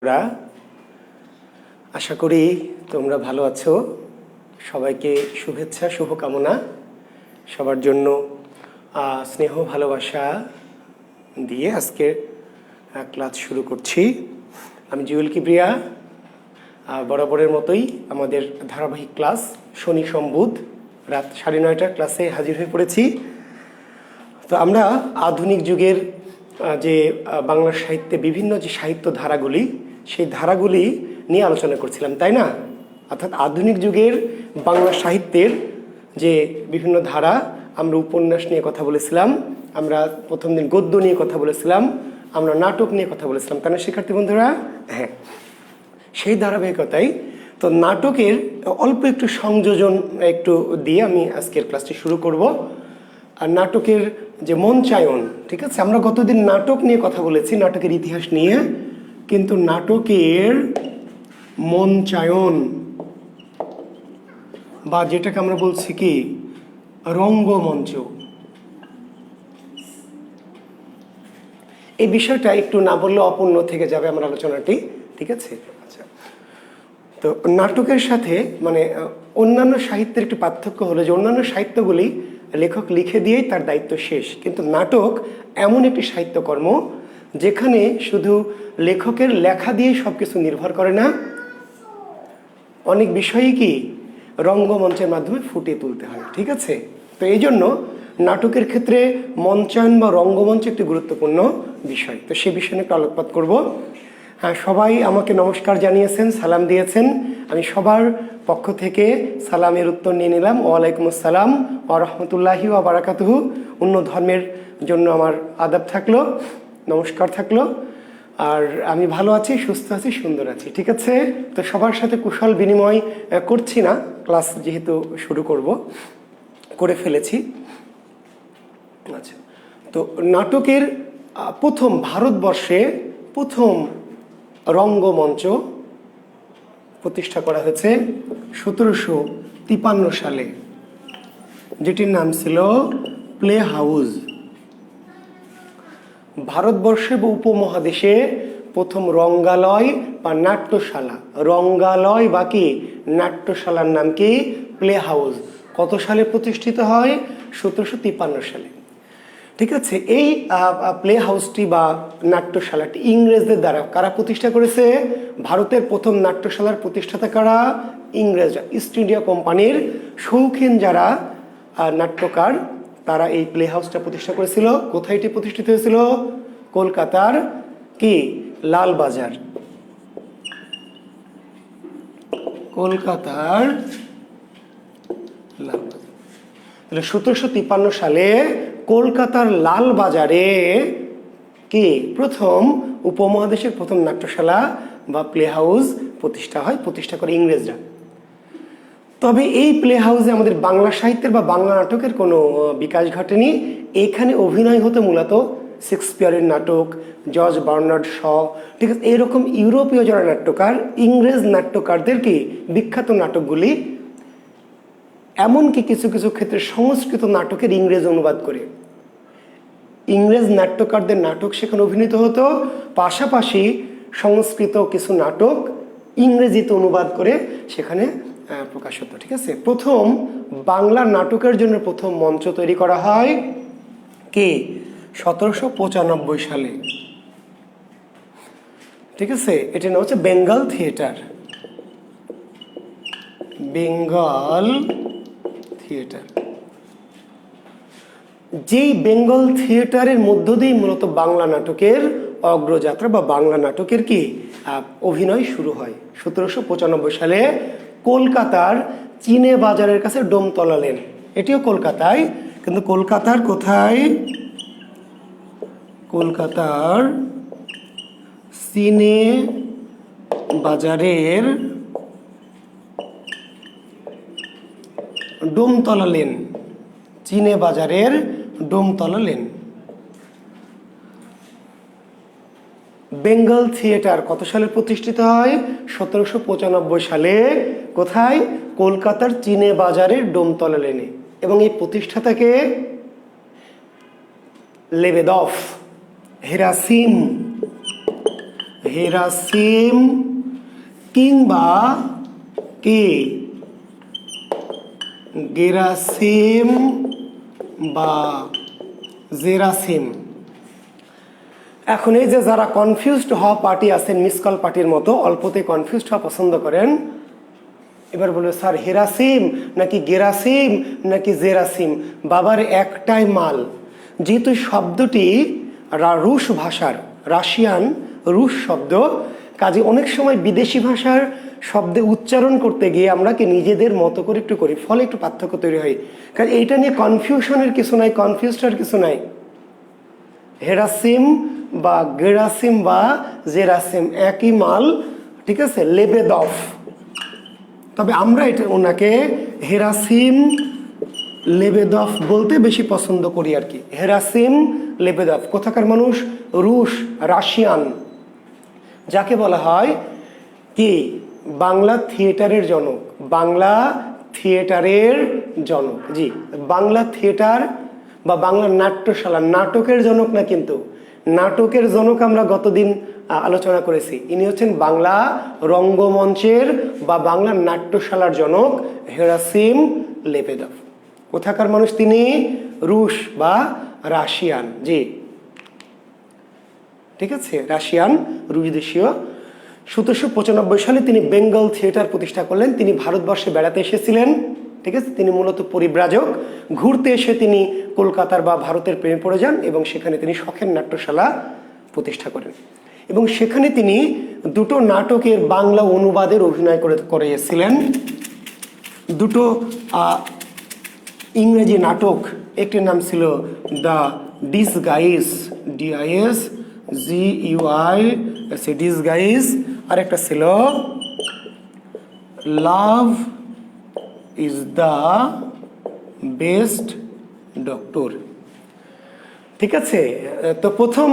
রা আশা করি তোমরা ভালো আছো। সবাইকে শুভেচ্ছা, শুভকামনা। সবার জন্য স্নেহ ভালোবাসা দিয়ে আজকে ক্লাস শুরু করছি। আমি জুয়েল কিবরিয়া। বরাবরের মতোই আমাদের ধারাবাহিক ক্লাস শনি সোম বুধ রাত 9:30টার ক্লাসে হাজির হয়ে পড়েছি। তো আমরা আধুনিক যুগের যে বাংলা সাহিত্যে বিভিন্ন যে সাহিত্য ধারাগুলি, সেই ধারাগুলি নিয়ে আলোচনা করছিলাম, তাই না? অর্থাৎ আধুনিক যুগের বাংলা সাহিত্যের যে বিভিন্ন ধারা, আমরা উপন্যাস নিয়ে কথা বলেছিলাম, আমরা প্রথম দিন গদ্য নিয়ে কথা বলেছিলাম, আমরা নাটক নিয়ে কথা বলেছিলাম, তাই না শিক্ষার্থী বন্ধুরা? হ্যাঁ, সেই ধারাবাহিকতায় তো নাটকের অল্প একটু সংযোজন একটু দিয়ে আমি আজকের ক্লাসটি শুরু করব। আর নাটকের যে মঞ্চায়ন, ঠিক আছে, আমরা গতদিন নাটক নিয়ে কথা বলেছি, নাটকের ইতিহাস নিয়ে, কিন্তু নাটকের মঞ্চায়ন বা যেটাকে আমরা বলছি কি রঙ্গমঞ্চ, এই বিষয়টা একটু না বললে অপূর্ণ থেকে যাবে আমার আলোচনাটি, ঠিক আছে? আচ্ছা, তো নাটকের সাথে মানে অন্যান্য সাহিত্যের একটি পার্থক্য হলো যে অন্যান্য সাহিত্যগুলি লেখক লিখে দিয়েই তার দায়িত্ব শেষ, কিন্তু নাটক এমন একটি সাহিত্যকর্ম যেখানে শুধু লেখকের লেখা দিয়েই সব কিছু নির্ভর করে না, অনেক বিষয়ই কি রঙ্গমঞ্চের মাধ্যমে ফুটিয়ে তুলতে হয়, ঠিক আছে? তো এই জন্য নাটকের ক্ষেত্রে মঞ্চায়ন বা রঙ্গমঞ্চ একটি গুরুত্বপূর্ণ বিষয়। তো সে বিষয়ে একটু আলোকপাত করব। সবাই আমাকে নমস্কার জানিয়েছেন, সালাম দিয়েছেন, আমি সবার পক্ষ থেকে সালামের উত্তর নিয়ে নিলাম। ওয়ালাইকুম আসসালাম ওয়া রাহমাতুল্লাহি ওয়া বারাকাতুহু। অন্য ধর্মের জন্য আমার আদাব থাকলো, নমস্কার থাকলো। আর আমি ভালো আছি, সুস্থ আছি, সুন্দর আছি, ঠিক আছে? তো সবার সাথে কুশল বিনিময় করছি না, ক্লাস যেহেতু শুরু করে ফেলেছি। আচ্ছা, তো নাটকের প্রথম ভারতবর্ষে প্রথম রঙ্গমঞ্চ প্রতিষ্ঠা করা হয়েছে 1753 সালে, যেটির নাম ছিল প্লে হাউস। ভারতবর্ষে বা উপমহাদেশে প্রথম রঙ্গালয় বা নাট্যশালা, রঙ্গালয় বা কি নাট্যশালার নাম কি প্লে হাউস। কত সালে প্রতিষ্ঠিত হয়? 1753 সালে, ঠিক আছে? এই প্লে হাউসটি বা নাট্যশালাটি ইংরেজদের দ্বারা কারা প্রতিষ্ঠা করেছে? ভারতের প্রথম নাট্যশালার প্রতিষ্ঠাতা কারা? ইংরেজরা। ইস্ট ইন্ডিয়া কোম্পানির শৌখিন যারা নাট্যকার, তারা এই প্লে হাউসটা প্রতিষ্ঠা করেছিল। কোথায় এটি প্রতিষ্ঠিত হয়েছিল? কলকাতার কি লালবাজার, কলকাতার লালবাজার। তাহলে 1753 সালে কলকাতার লালবাজারে কি প্রথম উপমহাদেশের প্রথম নাট্যশালা বা প্লে হাউস প্রতিষ্ঠা করে ইংরেজরা। তবে এই প্লে হাউসে আমাদের বাংলা সাহিত্যের বা বাংলা নাটকের কোনো বিকাশ ঘটেনি। এখানে অভিনয় হতো মূলত শেক্সপিয়ারের নাটক, জর্জ বার্নার্ড শ, ঠিক আছে, এরকম ইউরোপীয় যারা নাট্যকার, ইংরেজ নাট্যকারদের কি বিখ্যাত নাটকগুলি, এমনকি কিছু কিছু ক্ষেত্রে সংস্কৃত নাটকের ইংরেজ অনুবাদ করে ইংরেজ নাট্যকারদের নাটক সেখানে অভিনীত হতো, পাশাপাশি সংস্কৃত কিছু নাটক ইংরেজিতে অনুবাদ করে সেখানে প্রকাশ হতো, ঠিক আছে? প্রথম বাংলা নাটকের জন্য প্রথম মঞ্চ তৈরি করা হয় কি 1795 সালে, ঠিক আছে? এটার নাম হচ্ছে বেঙ্গল থিয়েটার। বেঙ্গল থিয়েটার, যেই বেঙ্গল থিয়েটারের মধ্য দিয়ে মূলত বাংলা নাটকের অগ্রযাত্রা বা বাংলা নাটকের কি অভিনয় শুরু হয়। 1795 সালে কলকাতার চিনে বাজারের কাছে ডোমতলা লেন, এটিও কলকাতায়, কিন্তু কলকাতার কোথায়? কলকাতার চিনে বাজারের ডোমতলা লেন, চিনে বাজারের ডোমতলা লেন। বেঙ্গল থিয়েটার কত সালে প্রতিষ্ঠিত হয়? 1795 সালে। কোথায়? কলকাতার চিনে বাজারের ডোমতলা লেনে। এবং এই প্রতিষ্ঠাতাকে লেবেদফ, হেরাসিম, হেরাসিম কিংবা কি গেরাসিম বা জেরাসিম। এখন এই যে যারা কনফিউজড হওয়া পার্টি আছেন, মিসকল পার্টির মতো অল্পতে কনফিউজড হওয়া পছন্দ করেন, এবার বলবে স্যার হেরাসিম নাকি গেরাসিম নাকি জেরাসিম? বাবার একটাই মাল। যেহেতু শব্দটি রুশ ভাষার, রাশিয়ান রুশ শব্দ, কাজে অনেক সময় বিদেশি ভাষার শব্দে উচ্চারণ করতে গিয়ে আমরা কি নিজেদের মতো করে একটু করি, ফলে একটু পার্থক্য তৈরি হয়। কারণ এইটা নিয়ে কনফিউশনের কিছু নাই, কনফিউজডের কিছু নাই। হেরাসিম বা গেরাসিম বা জেরাসিম একই মাল, ঠিক আছে, লেবেদফ। তবে আমরা এটা ওনাকে হেরাসিম লেবেদফ বলতে বেশি পছন্দ করি আর কি। হেরাসিম লেবেদফ কোথাকার মানুষ? রুশ, রাশিয়ান, যাকে বলা হয় কি বাংলা থিয়েটারের জনক, বাংলা থিয়েটারের জনক। জি, বাংলা থিয়েটার বা বাংলা নাট্যশালা, নাটকের জনক না, কিন্তু নাটকের জনক আমরা গতদিন আলোচনা করেছি। ইনি হচ্ছেন বাংলা রঙ্গমঞ্চের বা বাংলা নাট্যশালার জনক হেরাসিম লেবেদফ। কোথাকার মানুষ তিনি? রুশ বা রাশিয়ান। জি, ঠিক আছে, রাশিয়ান, রুশ দেশীয়। 1795 সালে তিনি বেঙ্গল থিয়েটার প্রতিষ্ঠা করলেন। তিনি ভারতবর্ষে বেড়াতে এসেছিলেন, ঠিক আছে। তিনি মূলত পরিব্রাজক, ঘুরতে এসে তিনি কলকাতার বা ভারতের প্রেমে পড়ে যান এবং সেখানে তিনি শখের নাট্যশালা প্রতিষ্ঠা করেন এবং সেখানে তিনি দুটো নাটকের বাংলা অনুবাদের অভিনয় করেছিলেন। দুটো ইংরেজি নাটক, একটির নাম ছিল the disguise, DIS GUI, disguise, আর একটা ছিল love is the best doctor. ঠিক আছে, তো প্রথম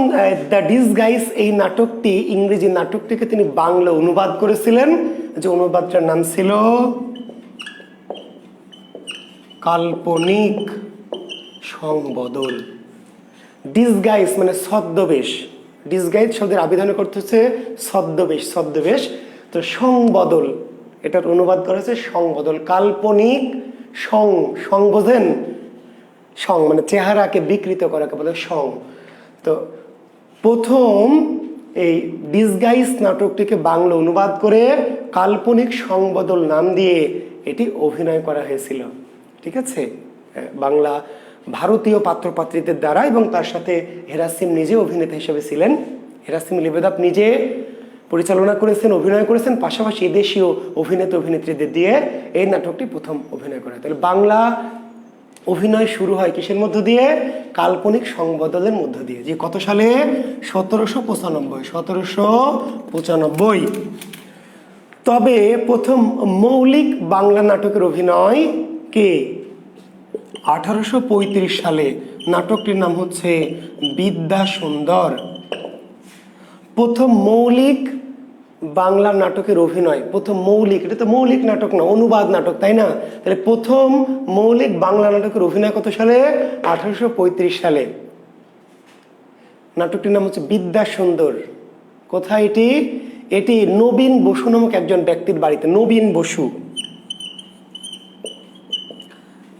দ্য ডিসগাইজ এই নাটকটি, ইংরেজি নাটকটিকে তিনি বাংলা অনুবাদ করেছিলেন, যে অনুবাদটার নাম ছিল কাল্পনিক সংবদল। ডিসগাইজ মানে ছদ্মবেশ, ডিসগাইজ শব্দের আবিধানে করতে হচ্ছে ছদ্মবেশ, ছদ্মবেশ। তো সংবদল, এটার অনুবাদ করেছে সংবদল, কাল্পনিক সং বোঝেন? সং মানে চেহারাকে বিকৃত করাকে বলে সং। তো প্রথম এই ডিসগাইজ নাটকটিকে বাংলা অনুবাদ করে কাল্পনিক সংবদল নাম দিয়ে এটি অভিনয় করা হয়েছিল, ঠিক আছে, বাংলা ভারতীয় পাত্রপাত্রীদের দ্বারা। এবং তার সাথে হেরাসিম নিজে অভিনেতা হিসেবে ছিলেন। হেরাসিম লেবেদফ নিজে পরিচালনা করেছেন, অভিনয় করেছেন, পাশাপাশি দেশীয় অভিনেতা অভিনেত্রীদের দিয়ে এই নাটকটি প্রথম অভিনয় করা হয়। তাহলে বাংলা অভিনয় শুরু হয় কিসের মধ্য দিয়ে? কাল্পনিক সংবদলের মধ্য দিয়ে। যে কত সালে? 1795। তবে প্রথম মৌলিক বাংলা নাটকের অভিনয় কে? 1835 সালে। নাটকটির নাম হচ্ছে বিদ্যাসুন্দর। প্রথম মৌলিক বাংলা নাটকের অভিনয়, প্রথম মৌলিক, এটা তো মৌলিক নাটক না, অনুবাদ নাটক, তাই না? তাহলে প্রথম মৌলিক বাংলা নাটকের অভিনয় কত সালে? 1835 সালে। নাটকটির নাম হচ্ছে বিদ্যাসুন্দর। কোথায় এটি? এটি নবীন বসু নামক একজন ব্যক্তির বাড়িতে। নবীন বসু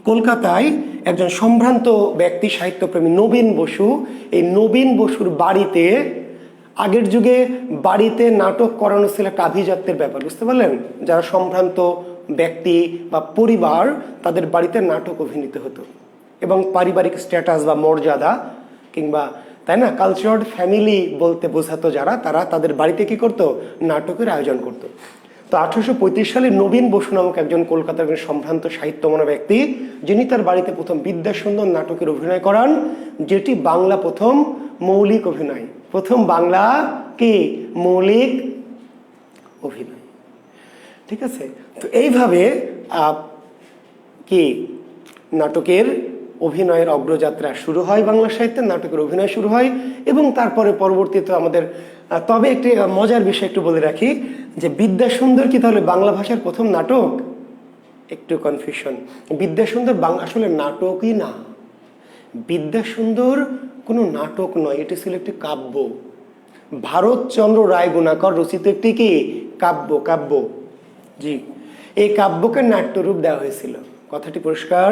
কলকাতায় একজন সম্ভ্রান্ত ব্যক্তি, সাহিত্যপ্রেমী নবীন বসু। এই নবীন বসুর বাড়িতে, আগের যুগে বাড়িতে নাটক করানো ছিল একটা আভিজাত্যের ব্যাপার, বুঝতে পারলেন? যারা সম্ভ্রান্ত ব্যক্তি বা পরিবার, তাদের বাড়িতে নাটক অভিনীত হতো এবং পারিবারিক স্ট্যাটাস বা মর্যাদা কিংবা, তাই না, কালচারাল ফ্যামিলি বলতে বোঝাতো যারা, তারা তাদের বাড়িতে কি করতো? নাটকের আয়োজন করতো। তো 1835 সালে নবীন বসু নামক একজন কলকাতার একজন সম্ভ্রান্ত সাহিত্যমনা ব্যক্তি, যিনি তার বাড়িতে প্রথম বিদ্যাসুন্দর নাটকের অভিনয় করান, যেটি বাংলা প্রথম মৌলিক অভিনয়, প্রথম বাংলা কি মৌলিক অভিনয়, ঠিক আছে। তো এইভাবে কি নাটকের অভিনয়ের অগ্রযাত্রা শুরু হয়, বাংলা সাহিত্যের নাটকের অভিনয় শুরু হয় এবং তারপরে পরবর্তীতে আমাদের। তবে একটি মজার বিষয় একটু বলে রাখি, যে বিদ্যাসুন্দর কি তাহলে বাংলা ভাষার প্রথম নাটক? একটু কনফিউশন। বিদ্যাসুন্দর আসলে নাটকই না, বিদ্যাসুন্দর কোনো নাটক নয়, এটি ছিল একটি কাব্য। ভারতচন্দ্র রায় গুণাকর রচিত একটি কি কাব্য, কাব্য। জি, এই কাব্যকে নাট্যরূপ দেওয়া হয়েছিল। কথাটি পরিষ্কার?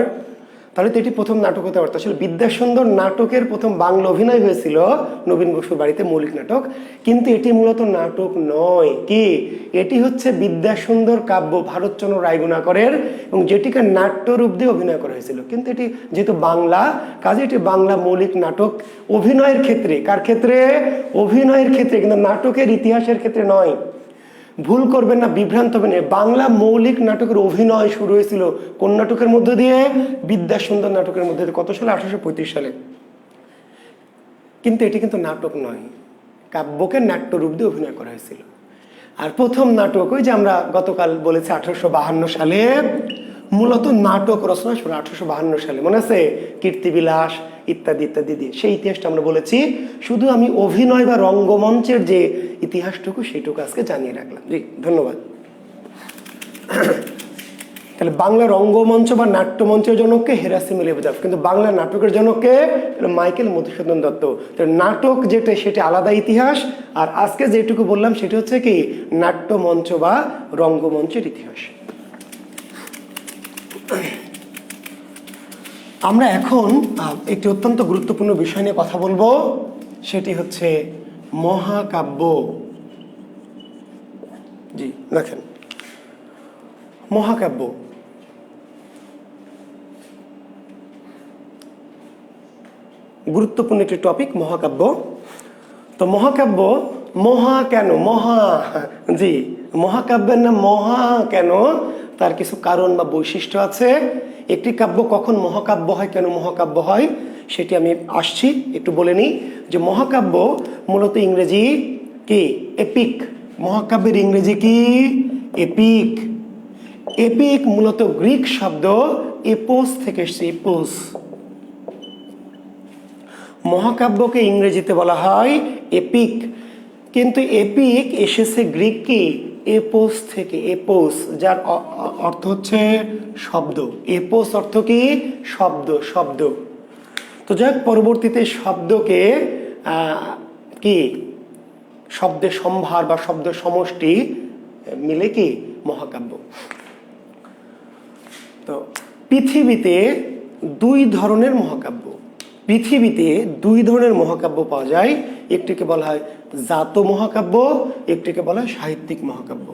তাহলে তো এটি প্রথম নাটক হতে পারত। আসলে বিদ্যাসুন্দর নাটকের প্রথম বাংলা অভিনয় হয়েছিল নবীন বসুর বাড়িতে, মৌলিক নাটক। কিন্তু এটি মূলত নাটক নয়, কি এটি হচ্ছে বিদ্যাসুন্দর কাব্য ভারতচন্দ্র রায় গুণাকরের, এবং যেটিকে নাট্যরূপ দিয়ে অভিনয় করা হয়েছিল। কিন্তু এটি যেহেতু বাংলা, কাজে এটি বাংলা মৌলিক নাটক অভিনয়ের ক্ষেত্রে। কার ক্ষেত্রে? অভিনয়ের ক্ষেত্রে, কিন্তু নাটকের ইতিহাসের ক্ষেত্রে নয়। ভুল করবেন না, বিভ্রান্ত হবেন না। বাংলা মৌলিক নাটকের অভিনয় শুরু হয়েছিল কোন নাটকের মধ্য দিয়ে? বিদ্যাসুন্দর নাটকের মধ্যে দিয়ে। কত সালে? 1835 সালে। কিন্তু এটি কিন্তু নাটক নয়, কাব্যকে নাট্যরূপ দিয়ে অভিনয় করা হয়েছিল। আর প্রথম নাটক ওই যে আমরা গতকাল বলেছি 1852 সালে মূলত নাটক রচনা শুরু, 1852 সালে, মনে আছে? কীর্তিবিলাস ইত্যাদি ইত্যাদি দিয়ে সেই ইতিহাসটা আমরা বলেছি। শুধু আমি অভিনয় বা রঙ্গমঞ্চের যে ইতিহাসটুকু সেইটুকু আজকে জানিয়ে রাখলাম। জি, ধন্যবাদ। তাহলে বাংলা রঙ্গমঞ্চ বা নাট্যমঞ্চের জনককে হেরাসিম লেবেদাফ, কিন্তু বাংলা নাটকের জনককে মাইকেল মধুসূদন দত্ত। নাটক যেটা সেটা আলাদা ইতিহাস, আর আজকে যেটুকু বললাম সেটা হচ্ছে কি নাট্যমঞ্চ বা রঙ্গমঞ্চের ইতিহাস। আমরা এখন একটি অত্যন্ত গুরুত্বপূর্ণ বিষয় নিয়ে কথা বলবো, সেটি হচ্ছে মহাকাব্য। জি, দেখেন, মহাকাব্য গুরুত্বপূর্ণ একটি টপিক, মহাকাব্য। তো মহাকাব্য, মহা কেন? মহা, জি, মহাকাব্যের নাম মহা কেন? তার কিছু কারণ বা বৈশিষ্ট্য আছে। একটি কাব্য কখন মহাকাব্য হয়, কেন মহাকাব্য হয়, সেটি আমি আসছি। একটু বলে নিই যে মহাকাব্য মূলত ইংরেজি কি এপিক। মহাকাব্যের ইংরেজি কি? এপিক। এপিক মূলত গ্রিক শব্দ এপোস থেকে এসেছে, এপোস। মহাকাব্যকে ইংরেজিতে বলা হয় এপিক, কিন্তু এপিক এসেছে গ্রিক কি এপোস থেকে, এপোস, যার অর্থ হচ্ছে শব্দ। এপোস অর্থ কি? শব্দ, শব্দ। তো যাক, পরবর্তীতে শব্দকে কি শব্দের সম্ভার বা শব্দ সমষ্টি মিলে কি মহাকাব্য। তো পৃথিবীতে দুই ধরনের মহাকাব্য, পৃথিবীতে দুই ধরনের মহাকাব্য পাওয়া যায়। একটিকে বলা হয় জাত মহাকাব্য, একটিকে বলা হয় সাহিত্যিক মহাকাব্য।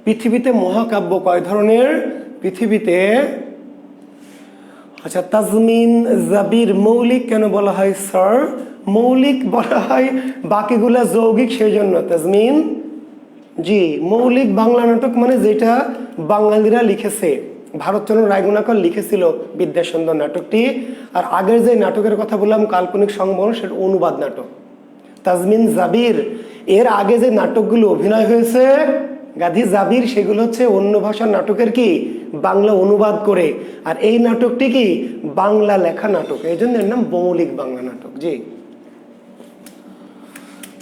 পৃথিবীতে মহাকাব্য কয় ধরনের? পৃথিবীতে, আচ্ছা, তাজমিন, জাবির, মৌলিক কেন বলা হয় স্যার? মৌলিক বলা হয়, বাকিগুলা যৌগিক, সেই জন্য তাজমিন। জি, মৌলিক বাংলা নাটক মানে যেটা বাঙালিরা লিখেছে। ভারতচন্দ্র রায় গুণাকর লিখেছিল বিদ্যাসুন্দর নাটকটি। আর আগের যে নাটকের কথা বললাম কাল্পনিক সংবরণ, সেটা অনুবাদ নাটক। তাজমিন, জাবির, এর আগে যে নাটকগুলো অভিনয় হয়েছে গাধী জাবির, সেগুলো হচ্ছে অন্য ভাষার নাটকের কি বাংলা অনুবাদ করে। আর এই নাটকটি কি বাংলা লেখা নাটক, এই জন্য এর নাম মৌলিক বাংলা নাটক। জি,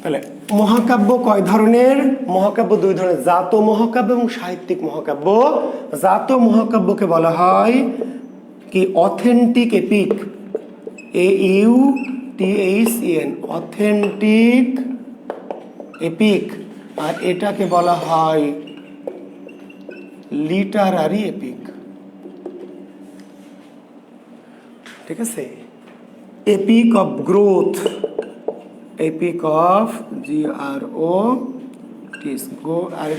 তাহলে মহাকাব্য কয় ধরনের? মহাকাব্য দুই ধরনের, জাত মহাকাব্য এবং সাহিত্যিক মহাকাব্য। জাত মহাকাব্যকে বলা হয় কি authentic epic, AUTHEN, authentic epic. আর এটাকে বলা হয় লিটারারি এপিক। ঠিক আছে? Epic of growth, epic of GRO, আর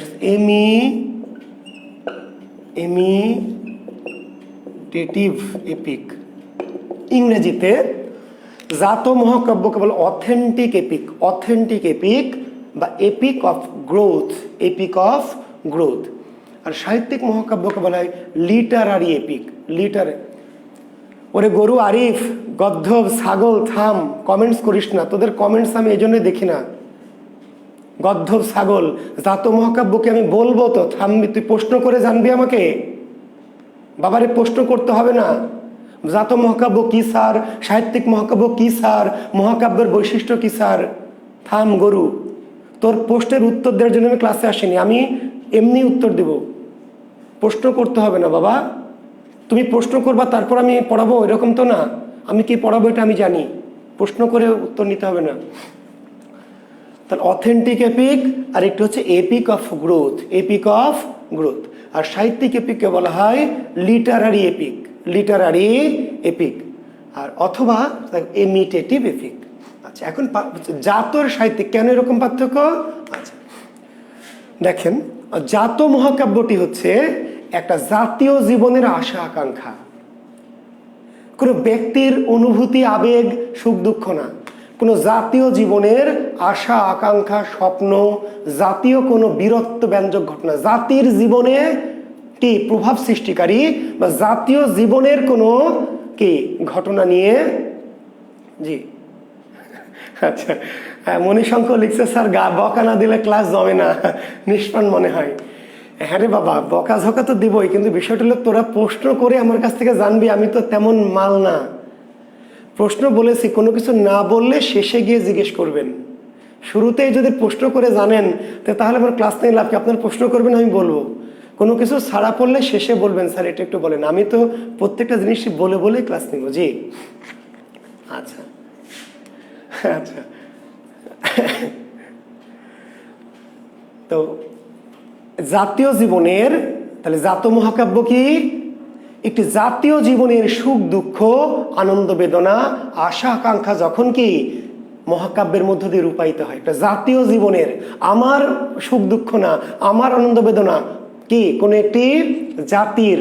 এমিটেটিভ এপিক। ইংরেজিতে জাত মহাকাব্যকে বলে অথেন্টিক এপিক, অথেন্টিক এপিক বা epic of growth, epic of growth. আর সাহিত্যিক মহাকাব্যকে বলা হয় লিটারারি এপিক, লিটারারি। ওরে গরু আরিফ, গদ্ধব, ছাগল, থাম, কমেন্টস করিস না, তোদের কমেন্টস আমি এই জন্যই দেখি না। গদ্ধব, ছাগল, জাত মহাকাব্যকে আমি বলবো তো থামবি, তুই প্রশ্ন করে জানবি আমাকে। বাবারে প্রশ্ন করতে হবে না। জাত মহাকাব্য কি স্যার? সাহিত্যিক মহাকাব্য কি স্যার? মহাকাব্যের বৈশিষ্ট্য কি স্যার? থাম গরু, তোর প্রশ্নের উত্তর দেওয়ার জন্য আমি ক্লাসে আসিনি, আমি এমনি উত্তর দেব, প্রশ্ন করতে হবে না বাবা। তুমি প্রশ্ন করবা তারপর আমি পড়াবো, এরকম তো না। আমি কি পড়াবো এটা আমি জানি, প্রশ্ন করে উত্তর নিতে হবে না। তাহলে অথেন্টিক এপিক, আর একটু হচ্ছে epic of growth, epic of growth. আর সাহিত্যিক এপিককে বলা হয় লিটারারি এপিক, লিটারারি এপিক, আর অথবা ইমিটেটিভ এপিক। আচ্ছা, এখন জাতর সাহিত্যিক কেন এরকম পার্থক্য? আচ্ছা দেখেন, জাত মহাকাব্যটি হচ্ছে একটা জাতীয় জীবনের আশা আকাঙ্ক্ষা, কোনো ব্যক্তির অনুভূতি, আবেগ, সুখ দুঃখ না, কোনো জাতীয় জীবনের আশা আকাঙ্ক্ষা, স্বপ্ন, জাতীয় কোনো বীরত্ব ব্যঞ্জক ঘটনা, জাতির জীবনে কি প্রভাব সৃষ্টিকারী বা জাতীয় জীবনের কোনো কি ঘটনা নিয়ে। জি আচ্ছা, হ্যাঁ মণিশঙ্খ লিখছে স্যার বকা না দিলে ক্লাস জমে না, নিষ্প্রাণ মনে হয়। হ্যাঁ রে বাবা, বকা ঝকা তো দিবই, কিন্তু বিষয়টা হলো তোরা প্রশ্ন করে আমার কাছ থেকে জানবি, আমি তো তেমন মাল না। প্রশ্ন বলেছি, কোনো কিছু না বললে শেষে গিয়ে জিজ্ঞেস করবেন। শুরুতেই যদি প্রশ্ন করে জানেন তাহলে আমার ক্লাস নেই লাভ কি? আপনার প্রশ্ন করবেন, আমি বলবো। কোনো কিছু ছাড়া পড়লে শেষে বলবেন স্যার এটা একটু বলেন। আমি তো প্রত্যেকটা জিনিস বলে বলে ক্লাস নেব। জি আচ্ছা আচ্ছা তো জাতীয় জীবনের, তাহলে জাত মহাকাব্য কি? একটি জাতীয় জীবনের সুখ দুঃখ, আনন্দ বেদনা, আশা আকাঙ্ক্ষা যখন কি মহাকাব্যের মধ্য দিয়ে রূপায়িত হয়, একটা জাতীয় জীবনের, আমার সুখ দুঃখ না, আমার আনন্দ বেদনা, কি কোনো একটি জাতির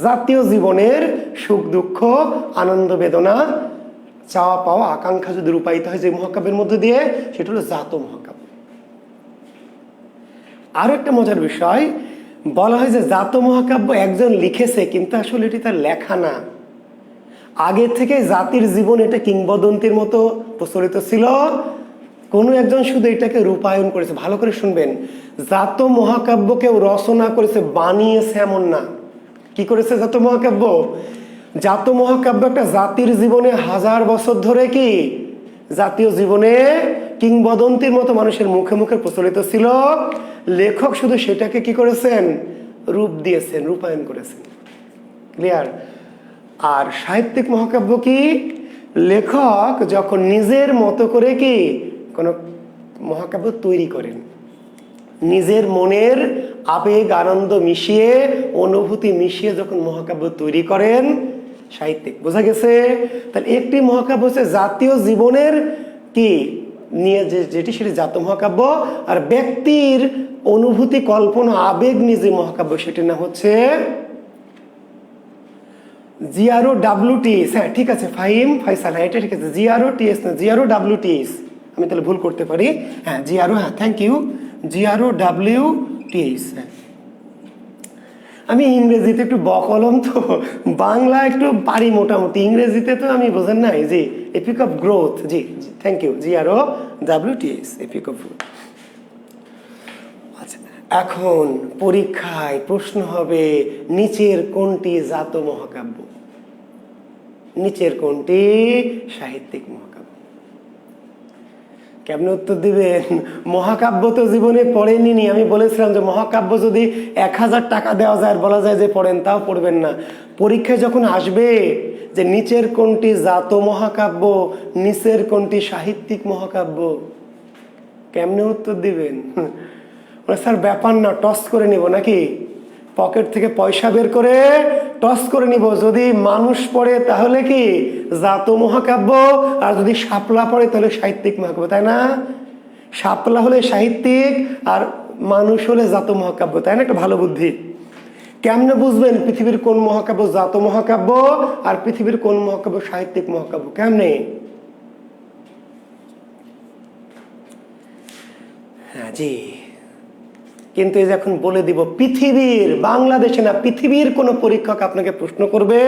জাতীয় জীবনের সুখ দুঃখ, আনন্দ বেদনা, চাওয়া পাওয়া আকাঙ্ক্ষা যদি রূপায়িত হয় যে মহাকাব্যের মধ্য দিয়ে, সেটা হলো জাত মহাকাব্য। আরো একটা মজার বিষয়, বলা হয় যে জাত মহাকাব্য একজন লিখেছে, কিন্তু আসলে এটি তার লেখা না। আগে থেকে জাতির জীবন এটা কিংবদন্তির মতো প্রচলিত ছিল, কোনো একজন শুধু এটাকে রূপায়ণ করেছে। ভালো করে শুনবেন, জাত মহাকাব্য কেউ রচনা করেছে, বানিয়েছে এমন না। কি করেছে জাত মহাকাব্য? জাত মহাকাব্য একটা জাতির জীবনে হাজার বছর ধরে কি জাতীয় জীবনে কিংবদন্তির মতো মানুষের মুখে মুখে প্রচলিত ছিল। লেখক শুধু সেটাকে কি করেছেন? রূপ দিয়েছেন, রূপায়ণ করেছেন। ক্লিয়ার? আর সাহিত্যিক মহাকাব্য কি? লেখক যখন নিজের মতো করে কি কোনো মহাকাব্য তৈরি করেন, নিজের মনের আবেগ আনন্দ মিশিয়ে, অনুভূতি মিশিয়ে যখন মহাকাব্য তৈরি করেন, সাহিত্যিক। বোঝা গেছে? তাহলে একটি মহাকাব্য হচ্ছে জাতীয় জীবনের কি নিয়ে যেটি, সেটি জাত মহাকাব্য। আর ব্যক্তির অনুভূতি, কল্পনা, আবেগ নিয়ে যে মহাকাব্য, সেটির নাম হচ্ছে GROWTS। হ্যাঁ ঠিক আছে, ফাহিম ফয়সাল, হ্যাঁ এটা ঠিক আছে, GROTS না, GROWTS। আমি তাহলে ভুল করতে পারি। হ্যাঁ হ্যাঁ থ্যাংক ইউ, GROWTS। হ্যাঁ আমি ইংরেজিতে একটু বকলম, তো বাংলা একটু পারি মোটামুটি, ইংরেজিতে তো আমি বোঝেন নাই। জি এপিক অফ গ্রোথ, জি thank you, GROWTS, epic of growth. আচ্ছা, এখন পরীক্ষায় প্রশ্ন হবে নিচের কোনটি জাত মহাকাব্য, নিচের কোনটি সাহিত্যিক মহাকাব্য? কেমনে উত্তর দিবেন? মহাকাব্য তো জীবনে পড়েনি। আমি বলেছিলাম যে মহাকাব্য যদি 1000 টাকা দেওয়া যায় আর বলা যায় যে পড়েন, তাও পড়বেন না। পরীক্ষায় যখন আসবে যে নিচের কোনটি জাত মহাকাব্য, নিচের কোনটি সাহিত্যিক মহাকাব্য, কেমনে উত্তর দিবেন? স্যার ব্যাপার না, টস করে নিব নাকি? পকেট থেকে পয়সা বের করে টস করে নিব। যদি মানুষ পড়ে তাহলে কি জাত মহাকাব্য, আর যদি শাপলা পড়ে তাহলে সাহিত্যিক মহাকাব্য, তাই না? শাপলা হলে সাহিত্যিক আর মানুষ হলে জাত মহাকাব্য, তাই না? একটা ভালো বুদ্ধি। কেমনে বুঝবেন পৃথিবীর কোন মহাকাব্য জাত মহাকাব্য আর পৃথিবীর কোন মহাকাব্য সাহিত্যিক মহাকাব্য? কেমনে? হ্যাঁ জি, কিন্তু এই যে এখন বলে দিব, পৃথিবীর, বাংলাদেশে না, পৃথিবীর কোন পরীক্ষক আপনাকে প্রশ্ন করবে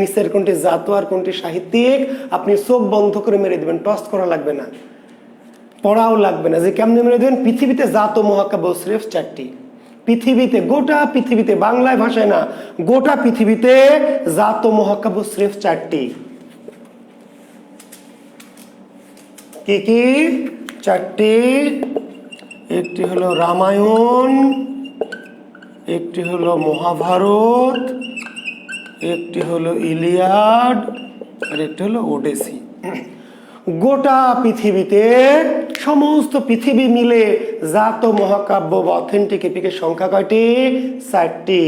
নিচের কোনটি জাত আর কোনটি সাহিত্যিক, আপনি চোখ বন্ধ করে মেরে দিবেন, টস করা লাগবে না, পড়াও লাগবে না। যে কেমনে মেরে দিবেন? পৃথিবীতে জাত মহাকাব্য স্রেফ 4টি। পৃথিবীতে, গোটা পৃথিবীতে, বাংলায় ভাষায় না, গোটা পৃথিবীতে জাত মহাকাব্য স্রেফ 4টি। কি কি? 4টি। একটি হলো রামায়ণ, একটি হলো মহাভারত, একটি হলো ইলিয়াড, আর একটি হলো ওডেসি। গোটা পৃথিবীতে সমস্ত পৃথিবী মিলে জাত মহাকাব্য বা অথেন্টিক এপিকের সংখ্যা কয়টি? 4টি।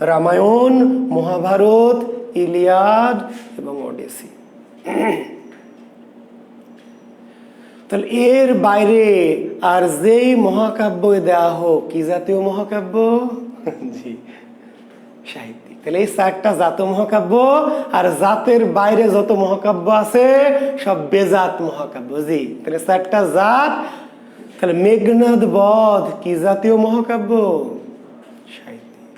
রামায়ণ, মহাভারত, ইলিয়াড এবং ওডেসি। তাহলে এর বাইরে আর যেই মহাকাব্য দেওয়া হোক, কি জাতীয় মহাকাব্য? জি, সাহিত্যিক। তাহলে এই 4টা জাত মহাকাব্য, আর জাতের বাইরে যত মহাকাব্য আছে সব বেজাত মহাকাব্য। জি, তাহলে 4টা জাত। তাহলে মেঘনাদ বধ কি জাতীয় মহাকাব্য? সাহিত্যিক।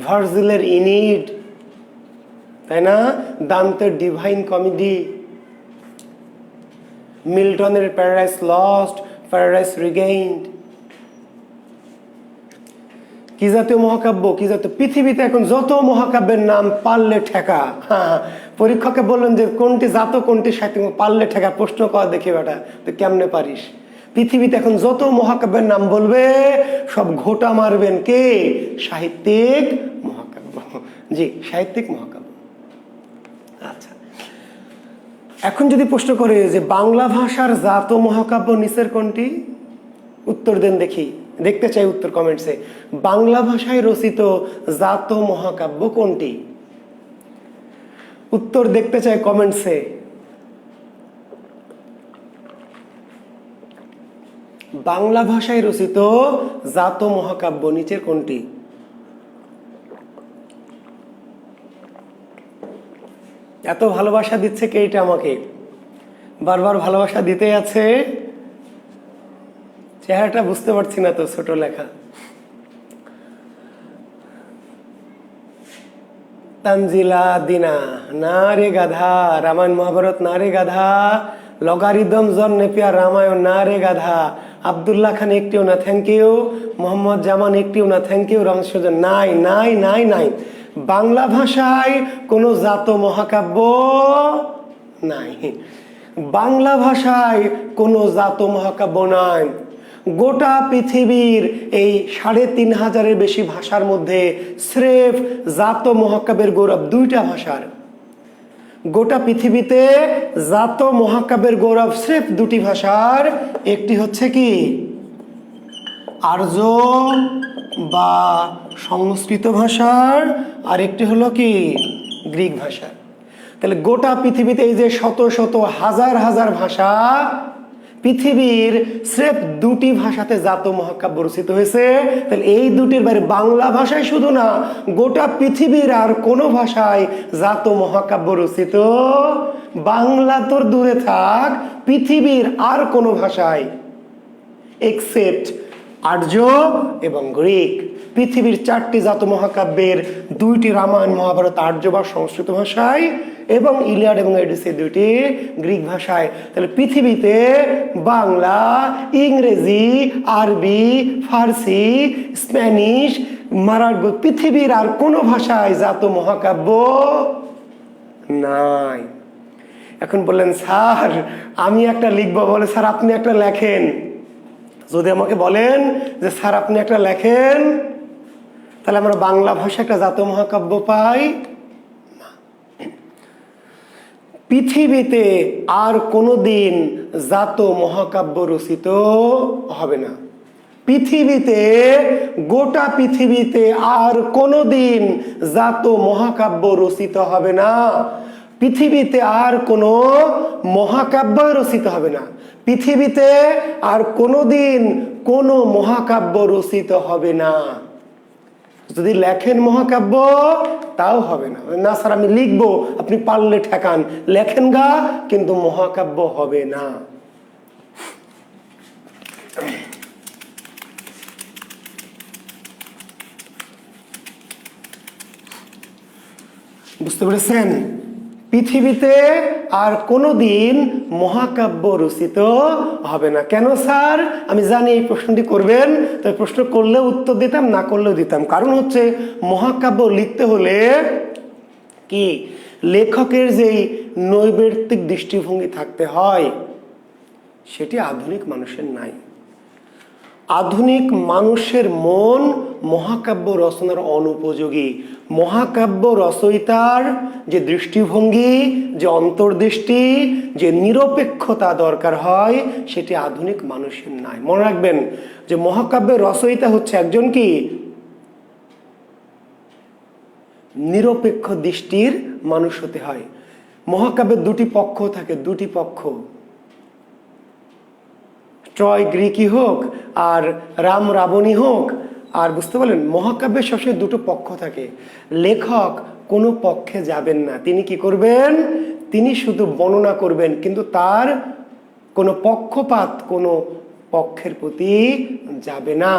ভার্জিলের ইনিড, তাই না? দান্তের ডিভাইন কমেডি, মিল্টনের প্যারাডাইস লস্ট, প্যারাডাইস রিগেইনড, কি জাতীয় মহাকাব্য? কি জাতীয়? পৃথিবীতে এখন যত মহাকাব্যের নাম পারলে ঠেকা। হ্যাঁ, পরীক্ষককে বললেন যে কোনটি জাত কোনটি সাহিত্যিক, পারলে ঠেকা প্রশ্ন কর দেখি বেটা, তুই কেমনে পারিস? পৃথিবীতে এখন যত মহাকাব্যের নাম বলবে সব ঘোটা মারবেন কে? সাহিত্যিক মহাকাব্য। জি, সাহিত্যিক মহাকাব্য। আচ্ছা, এখন যদি প্রশ্ন করে যে বাংলা ভাষার জাত মহাকাব্য নিচের কোনটি? উত্তর দেন দেখি, দেখতে চাই উত্তর কমেন্টসে। বাংলা ভাষায় রচিত জাত মহাকাব্য কোনটি? উত্তর দেখতে চাই কমেন্টসে। বাংলা ভাষায় রচিত জাত মহাকাব্য নিচের কোনটি? এত ভালোবাসা দিচ্ছে কে? এটা আমাকে বারবার ভালোবাসা দিতে আছে। চেহারাটা বুঝতে পারছি না তো, ছোট লেখা। তানজিলা দিনা, না রে গাধা। রামায়ণ মহাভারত, না রে গাধা। লগারিদম জন নেপিয়ার রামায়ণ, না রে গাধা। আব্দুল্লাহ খান একটিও না, থ্যাংক ইউ। মোহাম্মদ জামান একটিও না, থ্যাংক ইউ। রমসুজন, নাই নাই নাই নাই। বাংলা ভাষায় কোনো জাত মহাকাব্য নাই। বাংলা ভাষায় কোনো জাত মহাকাব্য নাই। গোটা পৃথিবীর এই 3500-এর বেশি ভাষার মধ্যে স্রেফ জাত মহাকাব্যের গৌরব 2টা ভাষার। গোটা পৃথিবীতে জাত মহাকাব্যের গৌরব স্রেফ 2টি ভাষার। একটি হচ্ছে কি আর্য বা সংস্কৃত ভাষার, আর একটি হলো কি গ্রিক ভাষা। তাহলে গোটা পৃথিবীতে এই যে শত শত হাজার হাজার ভাষা, পৃথিবীর স্রেফ 2টি ভাষাতে জাত মহাকাব্য রচিত হয়েছে। তাহলে এই 2টির বাইরে বাংলা ভাষায় শুধু না, গোটা পৃথিবীর আর কোনো ভাষায় জাত মহাকাব্য রচিত, বাংলা তোর দূরে থাক, পৃথিবীর আর কোনো ভাষায় এক্সেপ্ট আর্য এবং গ্রিক। পৃথিবীর 4টি জাত মহাকাব্যের 2টি রামায়ণ মহাভারত আর্য বা সংস্কৃত ভাষায়, এবং ইলিয়াড এবং ওডিসি 2টি গ্রিক ভাষায়। তাহলে পৃথিবীতে বাংলা, ইংরেজি, আরবি, ফার্সি, স্প্যানিশ, মারাঠি, পৃথিবীর আর কোনো ভাষায় জাত মহাকাব্য নাই। এখন বললেন স্যার আমি একটা লিখবো, বলে স্যার আপনি একটা লেখেন। যদি আমাকে বলেন যে স্যার আপনি একটা লেখেন, তাহলে আমরা বাংলা ভাষায় একটা জাত মহাকাব্য পাই। পৃথিবীতে আর কোনোদিন জাত মহাকাব্য রচিত হবে না। পৃথিবীতে, গোটা পৃথিবীতে আর কোনোদিন জাত মহাকাব্য রচিত হবে না। পৃথিবীতে আর কোনো মহাকাব্য রচিত হবে না। পৃথিবীতে আর কোনোদিন কোনো মহাকাব্য রচিত হবে না। যদি লেখেন মহাকাব্য তাও হবে না। না স্যার আমি লিখবো, আপনি পারলে ঠেকান, লেখেন গা, কিন্তু মহাকাব্য হবে না। বুঝতে পেরেছেন? পৃথিবীতে আর কোনোদিন মহাকাব্য রচিত হবে না। কেন স্যার? আমি জানি এই প্রশ্নটি করবেন, তাই প্রশ্ন করলেও উত্তর দিতাম, না করলেও দিতাম। কারণ হচ্ছে মহাকাব্য লিখতে হলে কি লেখকের যেই নৈবেত্তিক দৃষ্টিভঙ্গি থাকতে হয়, সেটি আধুনিক মানুষের নাই। আধুনিক মানুষের মন মহাকাব্য রচনার অনুপযোগী। মহাকাব্য রচয়িতার যে দৃষ্টিভঙ্গি, যে অন্তর্দৃষ্টি, যে নিরপেক্ষতা দরকার হয়, সেটি আধুনিক মানুষের নাই। মনে রাখবেন যে মহাকাব্যের রচয়িতা হচ্ছে একজন কি নিরপেক্ষ দৃষ্টির মানুষ হতে হয়। মহাকাব্যের দুটি পক্ষ থাকে, দুটি পক্ষ, ট্রয় গ্রিকই হোক আর রাম রাবণী হোক, আর বুঝতে পারলেন মহাকাব্যের সবসময় দুটো পক্ষ থাকে। লেখক কোনো পক্ষে যাবেন না, তিনি কি করবেন, তিনি শুধু বর্ণনা করবেন, কিন্তু তার কোনো পক্ষপাত কোনো পক্ষের প্রতি যাবে না,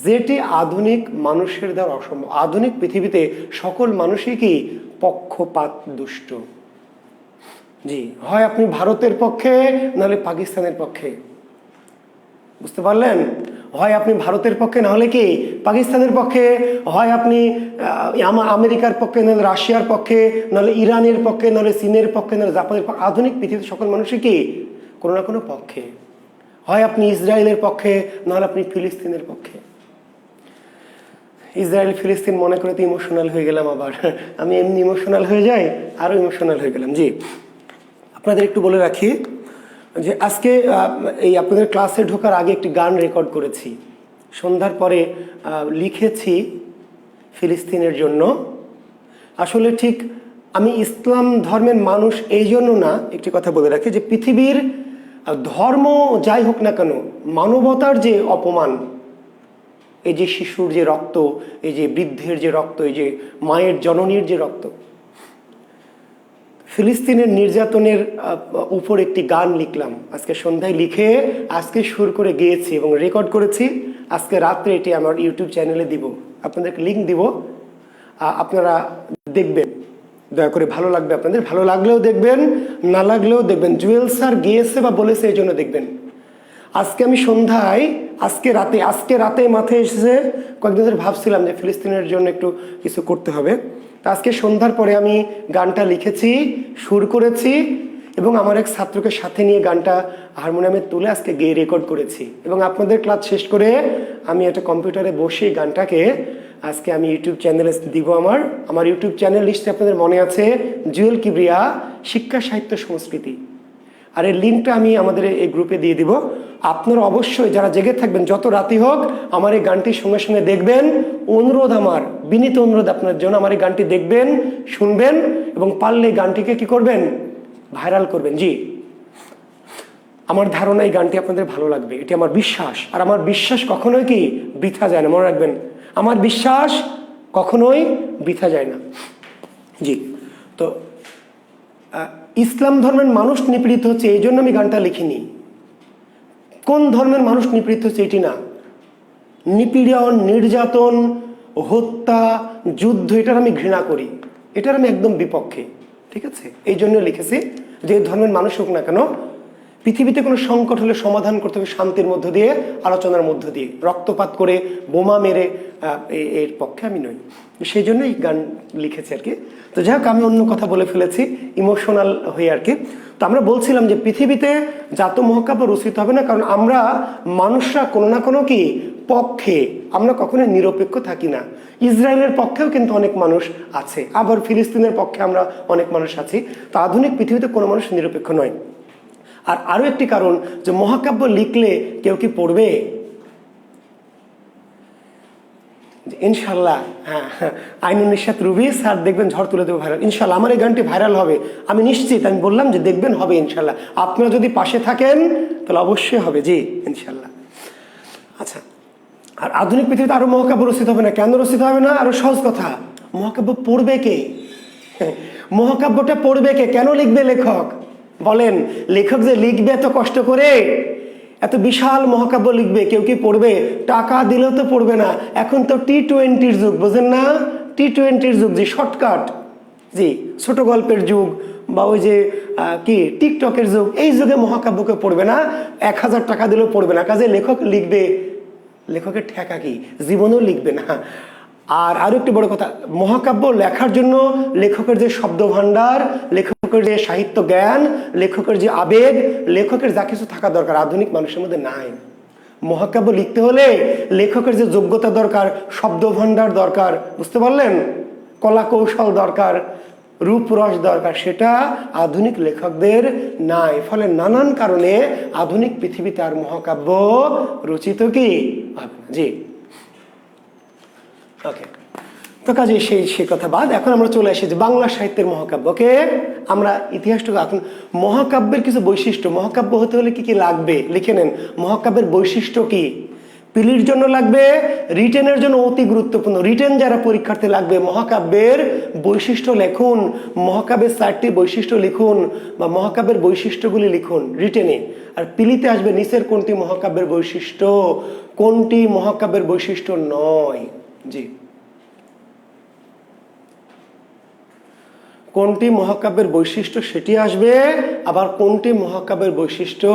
যেটি আধুনিক মানুষের দ্বারা অসম্ভব। আধুনিক পৃথিবীতে সকল মানুষই কি পক্ষপাত দুষ্ট। জি, হয় আপনি ভারতের পক্ষে নাহলে পাকিস্তানের পক্ষে, বুঝতে পারলেন? হয় আপনি ভারতের পক্ষে না হলে কি পাকিস্তানের পক্ষে, হয় আপনি আমেরিকার পক্ষে নাহলে রাশিয়ার পক্ষে, নাহলে ইরানের পক্ষে, নাহলে চীনের পক্ষে, নাহলে জাপানের পক্ষে। আধুনিক পৃথিবীতে সকল মানুষই কি কোনো না কোনো পক্ষে। হয় আপনি ইসরায়েলের পক্ষে নাহলে আপনি ফিলিস্তিনের পক্ষে। ইসরায়েল ফিলিস্তিন মনে করে তো ইমোশনাল হয়ে গেলাম, আবার আমি এমনি ইমোশনাল হয়ে যাই, আরও ইমোশনাল হয়ে গেলাম। জি, আপনাদের একটু বলে রাখি যে আজকে এই আপনাদের ক্লাসে ঢোকার আগে একটি গান রেকর্ড করেছি, সন্ধ্যার পরে লিখেছি ফিলিস্তিনের জন্য। আসলে ঠিক আমি ইসলাম ধর্মের মানুষ এই জন্য না, একটি কথা বলে রাখি যে পৃথিবীর ধর্ম যাই হোক না কেন, মানবতার যে অপমান, এই যে শিশুর যে রক্ত, এই যে বৃদ্ধের যে রক্ত, এই যে মায়ের জননীর যে রক্ত, ফিলিস্তিনের নির্যাতনের উপর একটি গান লিখলাম আজকে সন্ধ্যায়, লিখে আজকে সুর করে গেয়েছি এবং রেকর্ড করেছি। আজকে রাত্রে এটি আমার ইউটিউব চ্যানেলে দিব, আপনাদেরকে লিঙ্ক দিব, আপনারা দেখবেন, দয়া করে। ভালো লাগবে আপনাদের, ভালো লাগলেও দেখবেন, না লাগলেও দেখবেন। জুয়েল স্যার গিয়েছে বা বলেছে এই জন্য দেখবেন। আজকে আমি সন্ধ্যায়, আজকে রাতে মাথায় এসেছে, কয়েকদিন ধরে ভাবছিলাম যে ফিলিস্তিনের জন্য একটু কিছু করতে হবে। তা আজকে সন্ধ্যার পরে আমি গানটা লিখেছি, সুর করেছি এবং আমার এক ছাত্রকে সাথে নিয়ে গানটা হারমোনিয়ামে তুলে আজকে গেয়ে রেকর্ড করেছি। এবং আপনাদের ক্লাস শেষ করে আমি একটা কম্পিউটারে বসে গানটাকে আজকে আমি ইউটিউব চ্যানেলে দিব। আমার ইউটিউব চ্যানেল লিস্টে আপনাদের মনে আছে জুয়েল কিবরিয়া শিক্ষা সাহিত্য সংস্কৃতি, আর এই লিঙ্কটা আমি আমাদের এই গ্রুপে দিয়ে দিব। আপনারা অবশ্যই যারা জেগে থাকবেন, যত রাতি হোক আমার এই গানটির সঙ্গে সঙ্গে দেখবেন। অনুরোধ, আমার বিনীত অনুরোধ আপনার জন্য, আমার এই গানটি দেখবেন, শুনবেন এবং পারলে গানটিকে কি করবেন, ভাইরাল করবেন। জি, আমার ধারণা এই গানটি আপনাদের ভালো লাগবে, এটি আমার বিশ্বাস। আর আমার বিশ্বাস কখনোই কি বৃথা যায় না, মনে রাখবেন, আমার বিশ্বাস কখনোই বৃথা যায় না। জি, তো ইসলাম ধর্মের মানুষ নিপীড়িত হচ্ছে এই জন্য আমি গানটা লিখিনি। কোন ধর্মের মানুষ নিপীড়িত হচ্ছে এটি না, নিপীড়ন, নির্যাতন, হত্যা, যুদ্ধ, এটার আমি ঘৃণা করি, এটার আমি একদম বিপক্ষে। ঠিক আছে, এই জন্য লিখেছি যে ধর্মের মানুষ হোক না কেন, পৃথিবীতে কোনো সংকট হলে সমাধান করতে হবে শান্তির মধ্য দিয়ে, আলোচনার মধ্য দিয়ে, রক্তপাত করে বোমা মেরে এর পক্ষে আমি নই। সেই জন্য এই গান লিখেছি আর কি। তো যাই হোক, আমি অন্য কথা বলে ফেলেছি ইমোশনাল হয়ে আর কি। তো আমরা বলছিলাম যে পৃথিবীতে জাত মহাকাব্য রচিত হবে না, কারণ আমরা মানুষরা কোনো না কোনো কি পক্ষে, আমরা কখনোই নিরপেক্ষ থাকি না। ইসরায়েলের পক্ষেও কিন্তু অনেক মানুষ আছে, আবার ফিলিস্তিনের পক্ষে আমরা অনেক মানুষ আছি। তো আধুনিক পৃথিবীতে কোনো মানুষ নিরপেক্ষ নয়। আর আরও একটি কারণ যে মহাকাব্য লিখলে কেউ কি পড়বে? ইনশাল্লাহ, হ্যাঁ, আইনুন নিশাত রুবি স্যার দেখবেন ঝড় তুলে দেবো ভাইরাল, ইনশাল্লাহ আমার এই গানটি ভাইরাল হবে, আমি নিশ্চিত। আমি বললাম যে দেখবেন, হবে ইনশাল্লাহ। আপনারা যদি পাশে থাকেন তাহলে অবশ্যই হবে, জি ইনশাল্লাহ। আচ্ছা, আর আধুনিক পৃথিবীতে আরো মহাকাব্য রচিত হবে না। কেন রচিত হবে না? আরো সহজ কথা, মহাকাব্য পড়বে কে? মহাকাব্যটা পড়বে কে? কেন লিখবে লেখক? বলেন, লেখক যে লিখবে এত কষ্ট করে, এত বিশাল মহাকাব্য লিখবে, কেউ কি পড়বে? টাকা দিলেও তো পড়বে না। এখন তো T20 যুগ, বোঝেন না? T20 যুগ, যে শর্টকাট, জি ছোট গল্পের যুগ, বা ওই যে কি টিকটকের যুগ। এই যুগে মহাকাব্যকে পড়বে না, 1000 টাকা দিলেও পড়বে না। কাজে লেখক লিখবে, লেখকের ঠেকা কি, জীবনেও লিখবে না। আর আরো একটি বড় কথা, মহাকাব্য লেখার জন্য লেখকের যে শব্দ ভান্ডার, লেখকের যে সাহিত্য জ্ঞান, লেখকের যে আবেগ, লেখকের যা কিছু থাকা দরকার, আধুনিক মানুষের মধ্যে নাই। মহাকাব্য লিখতে হলে লেখকের যে যোগ্যতা দরকার, শব্দ ভাণ্ডার দরকার, বুঝতে পারলেন, কলা কৌশল দরকার, রূপরস দরকার, সেটা আধুনিক লেখকদের নাই। ফলে নানান কারণে আধুনিক পৃথিবীতে আর মহাকাব্য রচিত কি হবে না। জি, ওকে। তো কাজে সেই কথা বাদ, এখন আমরা চলে আসি যে বাংলা সাহিত্যের মহাকাব্যকে আমরা ইতিহাসটুকু। এখন মহাকাব্যের কিছু বৈশিষ্ট্য, মহাকাব্য হতে হলে কি কি লাগবে লিখে নেন। মহাকাব্যের বৈশিষ্ট্য কি? পিলির জন্য লাগবে, রিটেনের জন্য অতি গুরুত্বপূর্ণ। রিটেন যারা পরীক্ষার্থী লাগবে, মহাকাব্যের বৈশিষ্ট্য লেখুন, মহাকাব্যের 4টি বৈশিষ্ট্য লিখুন বা মহাকাব্যের বৈশিষ্ট্যগুলি লিখুন রিটেনে। আর পিলিতে আসবে নিচের কোনটি মহাকাব্যের বৈশিষ্ট্য, কোনটি মহাকাব্যের বৈশিষ্ট্য নয়। জি, কোনটি মহাকাব্যের বৈশিষ্ট্য সেটি আসবে, আবার কোনটি মহাকাব্যের বৈশিষ্ট্য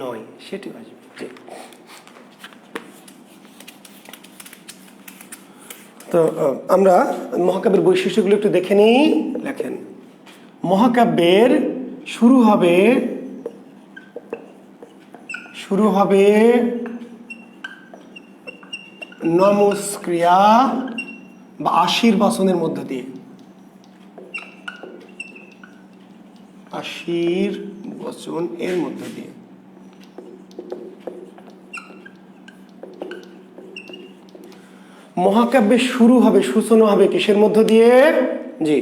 নয় সেটি আসবে। জি, তো আমরা মহাকাব্যের বৈশিষ্ট্যগুলো একটু দেখে নিই। লেখেন, মহাকাব্যের শুরু হবে নমস্ক্রিয়া বা আশীর্বাচনের মধ্য দিয়ে। আশীর্বচন এর মধ্য দিয়ে। মহাকাব্যের শুরু হবে, সূচনা হবে কিসের মধ্য দিয়ে? জি,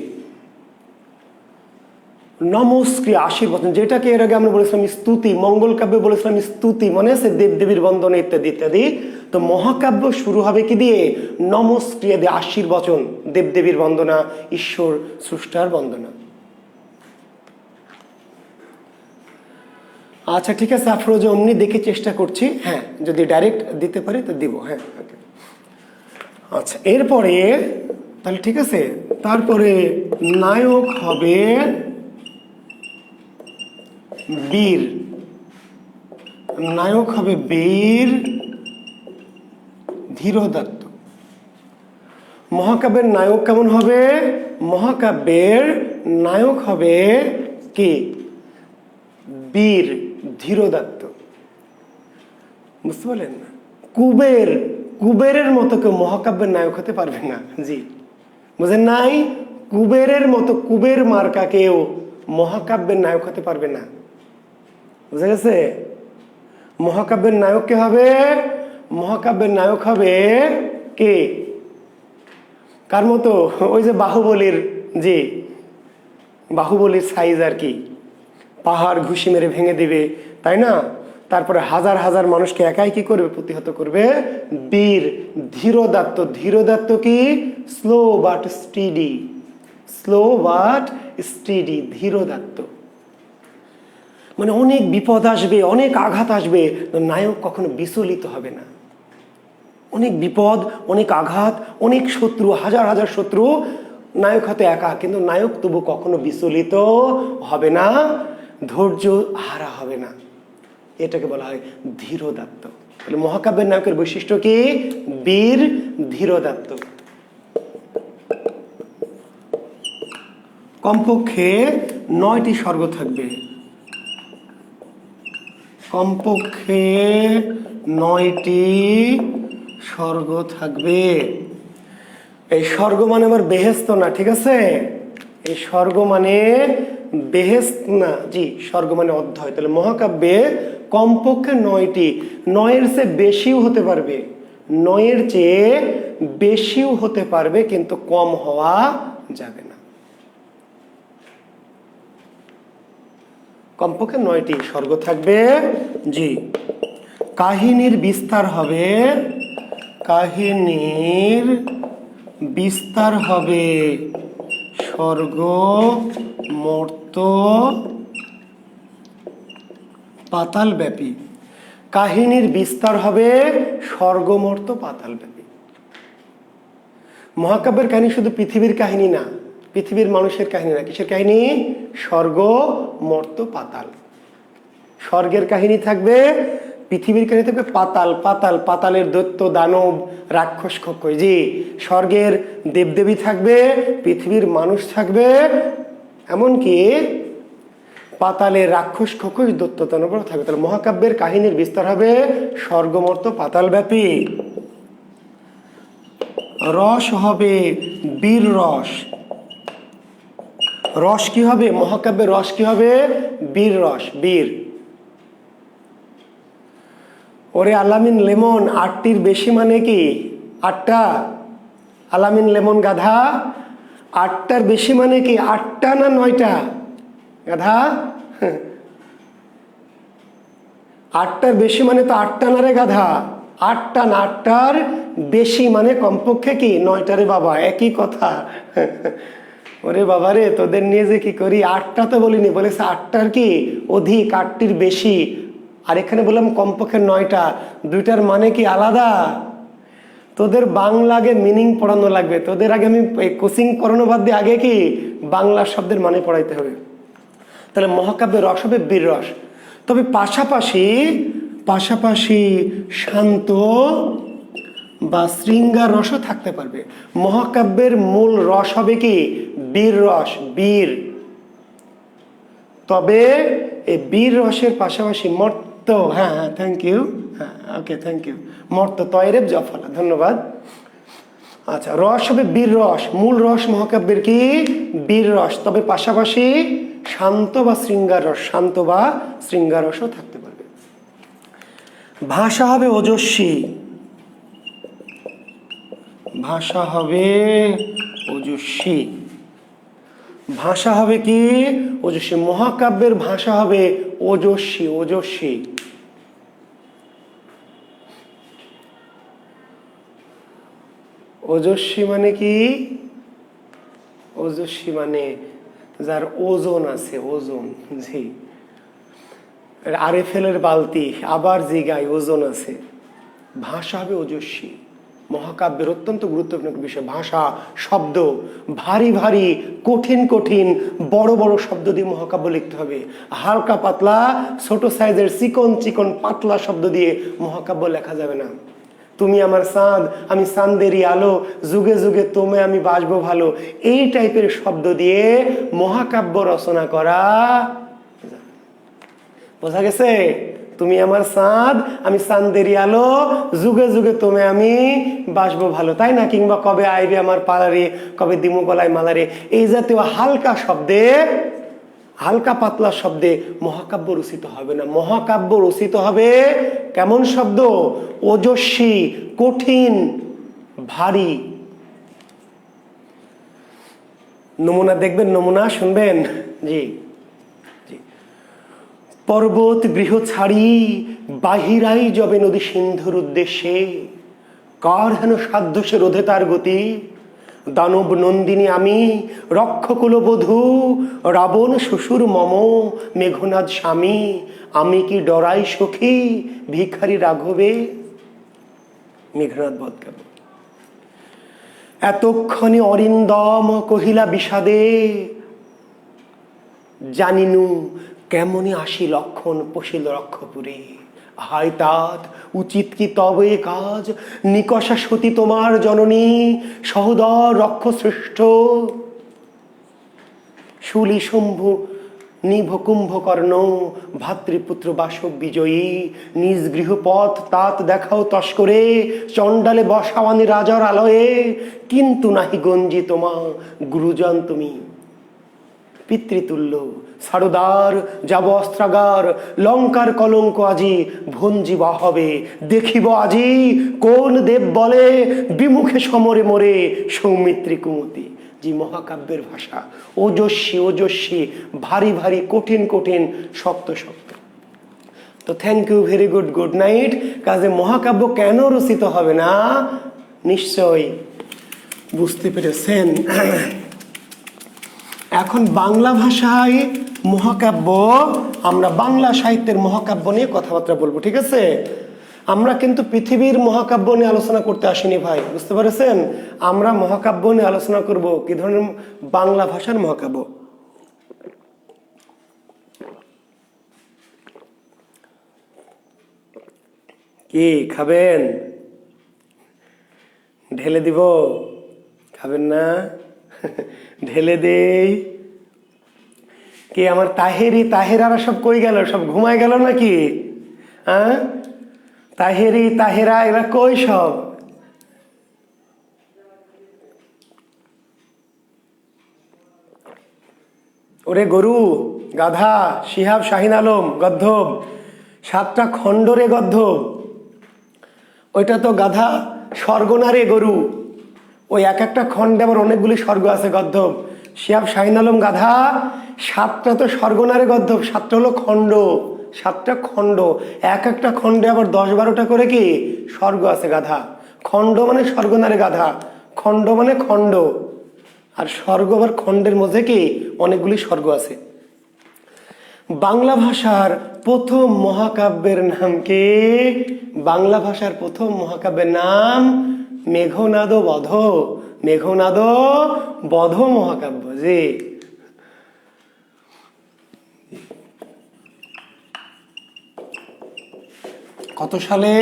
নমস্ক্রিয়া, আশীর্বচন, যেটাকে এর আগে আমরা বলেছিলাম স্তুতি, মঙ্গল কাব্যে বলেছিলাম স্তুতি, মনে আছে, দেবদেবীর বন্দনা ইত্যাদি ইত্যাদি। তো মহাকাব্য শুরু হবে কি দিয়ে? নমস্ক্রিয়া দিয়ে, আশীর্বচন, দেবদেবীর বন্দনা, ঈশ্বর স্রষ্টার বন্দনা। আচ্ছা ঠিক আছে, আফরোজা অমনি দেখে চেষ্টা করছি, হ্যাঁ যদি ডাইরেক্ট দিতে পারি তো দিব। হ্যাঁ, আচ্ছা, এরপরে তাহলে ঠিক আছে, তারপরে নায়ক হবে বীর, নায়ক হবে বীর ধীরোদাত্ত। মহাকাব্যের নায়ক কেমন হবে? মহাকাব্যের নায়ক হবে কি? বীর ধীরোদাত্ত। বুঝতে পারলেন? কুবেরের মতো কেউ মহাকাব্যের নায়ক হতে পারবে না। জি, বুঝেন নাই? কুবেরের মতো, কুবের মার্কা কেউ মহাকাব্যের নায়ক হতে পারবে না। বুঝা গেছে? মহাকাব্যের নায়ক কে হবে? মহাকাব্যের নায়ক হবে কে? কার মতো? ওই যে বাহুবলীর, জি, বাহুবলীর সাইজ আর কি, পাহাড় ঘুষি মেরে ভেঙে দিবে, তাই না? তারপরে হাজার হাজার মানুষকে একাই কি করবে? প্রতিহত করবে। বীর ধীরোদাত্ত। ধীরোদাত্ত কি? Slow but steady, slow but steady, ধীরোদাত্ত। মানে অনেক বিপদ আসবে, অনেক আঘাত আসবে, নায়ক কখনো বিচলিত হবে না। অনেক বিপদ, অনেক আঘাত, অনেক শত্রু, হাজার হাজার শত্রু, নায়ক হাতে একা, কিন্তু নায়ক তবু কখনো বিচলিত হবে না, ধৈর্য হারা হবে না। এটাকে বলা হয় ধীরোদাত্ত। তাহলে মহাকাব্যের নায়কের বৈশিষ্ট্য কি? বীর ধীরোদাত্ত। কমপক্ষে 9টি স্বর্গ থাকবে, কমপক্ষে 9টি স্বর্গ থাকবে। এই স্বর্গ মানে আবার বেহেস্ত না, ঠিক আছে? এই স্বর্গ মানে বেহেস্ত না, জি, স্বর্গ মানে অধ্যায়। তাহলে মহাকাব্যে কমপক্ষে 9টি, 9-এর চেয়ে বেশিও হতে পারবে, 9-এর চেয়ে বেশিও হতে পারবে, কিন্তু কম হওয়া যাবে না। কমপক্ষে 9টি স্বর্গ থাকবে। জি, কাহিনীর বিস্তার হবে, কাহিনীর বিস্তার হবে স্বর্গ, মর্ত্য, পাতাল ব্যাপী। কাহিনীর বিস্তার হবে স্বর্গ, মর্ত্য, পাতাল ব্যাপী। মহাকাব্যের কাহিনী শুধু পৃথিবীর কাহিনী না, পৃথিবীর মানুষের কাহিনী না, কিসের কাহিনী? স্বর্গ, মর্ত্য, পাতাল। স্বর্গের কাহিনী থাকবে, পৃথিবীর কাহিনী থাকবে, পাতাল, পাতাল, পাতালের দৈত্য, দানব, রাক্ষস, খক্ষয়। জি, স্বর্গের দেবদেবী থাকবে, পৃথিবীর মানুষ থাকবে, এমনকি পাতালে রাক্ষস খোকস দৈত্যতনবর থাকবে। তাহলে মহাকাব্যের কাহিনীর বিস্তার হবে স্বর্গমর্ত পাতালব্যাপী। রস হবে বীর রস। রস কি হবে? মহাকাব্যের রস কি হবে? বীর রস, বীর। ওরে আলামিন লেমন, আটটির বেশি মানে কি? আটটা। আলামিন লেমন গাধা, আটটার বেশি মানে কি? আটটা না নয়টা? গাধা, আটটার বেশি মানে তো আটটা না রে গাধা। আটটা না, আটটার বেশি মানে কমপক্ষে কি? নয়টা রে বাবা, একই কথা। ওরে বাবা রে, তোদের নিয়ে যে কি করি। আটটা তো বলিনি, বলেছে আটটার কি অধিক, আটটির বেশি। আর এখানে বললাম কমপক্ষে নয়টা। দুইটার মানে কি আলাদা? তোদের বাংলা আগে মিনিং পড়ানো লাগবে। তোদের আগে আমি কোচিং পড়ানো বাদ দিয়ে আগে কি বাংলা শব্দের মানে পড়াইতে হবে। তাহলে মহাকাব্যের রস হবে বীর রস। তবে পাশাপাশি পাশাপাশি শান্ত বা শৃঙ্গার রসও থাকতে পারবে। মহাকাব্যের মূল রস হবে কি? বীর রস, বীর। তবে এই বীর রসের পাশাপাশি মর্ত, হ্যাঁ হ্যাঁ, থ্যাংক ইউ, হ্যাঁ ওকে, থ্যাংক ইউ। মর্ত তয়রেব জফলা, ধন্যবাদ। আচ্ছা, রস হবে বীর রস। মূল রস মহাকাব্যের কি? বীর রস। তবে পাশাপাশি শান্ত বা শৃঙ্গার রস, শান্ত বা শৃঙ্গার রসও থাকতে পারবে। ভাষা হবে ওজস্বী। ভাষা হবে ওজস্বী। ভাষা হবে কি? ওজস্বী। মহাকাব্যের ভাষা হবে ওজস্বী, ওজস্বী। ওজস্বী মানে কি? ওজস্বী মানে যার ওজন আছে, ওজন। জি, আরএফএলের বালতি, আবার জিগায় ওজন আছে। ভাষা হবে ওজস্বী। মহাকাব্যের অত্যন্ত গুরুত্বপূর্ণ একটা বিষয় ভাষা, শব্দ। ভারী ভারী, কঠিন কঠিন, বড় বড় শব্দ দিয়ে মহাকাব্য লিখতে হবে। হালকা পাতলা, ছোট সাইজের চিকন চিকন পাতলা শব্দ দিয়ে মহাকাব্য লেখা যাবে না। তুমি আমার চাঁদ, আমি চাঁদেরই আলো, যুগে যুগে তুমি আমি বাসবো ভালো, এই টাইপের শব্দ দিয়ে মহাকাব্য রচনা করা। বোঝা গেছে? তুমি আমার চাঁদ, আমি চাঁদেরই আলো, যুগে যুগে তুমি আমি বাসবো ভালো, তাই না? কিংবা কবে আইবে আমার পালারে, কবে দিমু গলায় মালারে, এই জাতীয় হালকা শব্দে, হালকা পাতলা শব্দে মহাকাব্য রচিত হবে না। মহাকাব্য রচিত হবে কেমন শব্দ? ওজস্বী, কঠিন, ভারী। নমুনা দেখবেন, নমুনা শুনবেন। জি, পর্বত গৃহ ছাড়ি বাহিরাই যবে নদী সিন্ধুর উদ্দেশ্যে, কার হেন সাধ্য সে রোধে তার গতি, দানব নন্দিনী আমি রক্ষকুল বধূ, রাবণ শ্বশুর মম মেঘনাদ স্বামী, আমি কি ডরাই সখী ভিখারি রাঘবে। মেঘনাদ বধ কাব্য। এতক্ষণে অরিন্দম কহিলা বিষাদে, জানিনু কেমনই আসি লক্ষণ পশিল রক্ষপুরে, হায় তাত উচিত কি তবে কাজ, নিকষা সতী তোমার জননী সহদর রক্ষ শ্রেষ্ঠ, শুলি শম্ভু নিভ কুম্ভকর্ণ ভাতৃপুত্র বাসব বিজয়ী, নিজ গৃহপথ তাত দেখাও তস্করে, চণ্ডালে বসাওয়ানি রাজার আলয়ে, কিন্তু নাহি গঞ্জি তোমা গুরুজন তুমি, পিতৃতুল্য সারদার যাব অস্ত্রাগার, লঙ্কার কলঙ্ক আজি ভঞ্জিবা হবে, দেখিব আজি কোন দেব বলে বিমুখে সমরে মরে সৌমিত্রী কুমতি। জি, মহাকাব্যের ভাষা ওজস্বী, ওজস্বী, ভারী ভারী, কঠিন কঠিন, শক্ত শক্ত। তো thank you, very good, good night. কাজে মহাকাব্য কেন রচিত হবে না নিশ্চয় বুঝতে পেরেছেন। এখন বাংলা ভাষায় মহাকাব্য, আমরা বাংলা সাহিত্যের মহাকাব্য নিয়ে কথাবার্তা বলবো, ঠিক আছে? আমরা কিন্তু পৃথিবীর মহাকাব্য নিয়ে আলোচনা করতে আসিনি ভাই, বুঝতে পেরেছেন? আমরা মহাকাব্য নিয়ে আলোচনা করব কি ধরনের? বাংলা ভাষার মহাকাব্য। কি খাবেন? ঢেলে দিব? খাবেন না? ঢেলে দেই। কি আমার তাহেরি তাহেরারা সব কই গেল? সব ঘুমায় গেল নাকি? হ্যাঁ, তাহেরি তাহেরা এরা কই সব? ওরে গরু, গাধা, শিহাব শাহিন আলম, গদ্ধব, 7টা খণ্ড রে গদ্ধব। ওইটা তো গাধা, স্বর্গ না রে গরু। ওই এক একটা খণ্ডে আবার অনেকগুলি স্বর্গ আছে গদ্ধব। শিহাব শাহিন আলম গাধা, 7টা তো স্বর্গ না রে গদ্ধব, 7টা হলো খণ্ড, 7টা খণ্ড। এক একটা খণ্ডে আবার 10-12টা করে কি স্বর্গ আছে গাধা। খণ্ড মানে স্বর্গ না রে গাধা, খণ্ড মানে খণ্ড। আর স্বর্গ আবার খণ্ডের মধ্যে কি অনেকগুলি স্বর্গ আছে। বাংলা ভাষার প্রথম মহাকাব্যের নাম কি? বাংলা ভাষার প্রথম মহাকাব্যের নাম মেঘনাদ বধ। মেঘনাদ বধ মহাকাব্য। জি, কত সালে?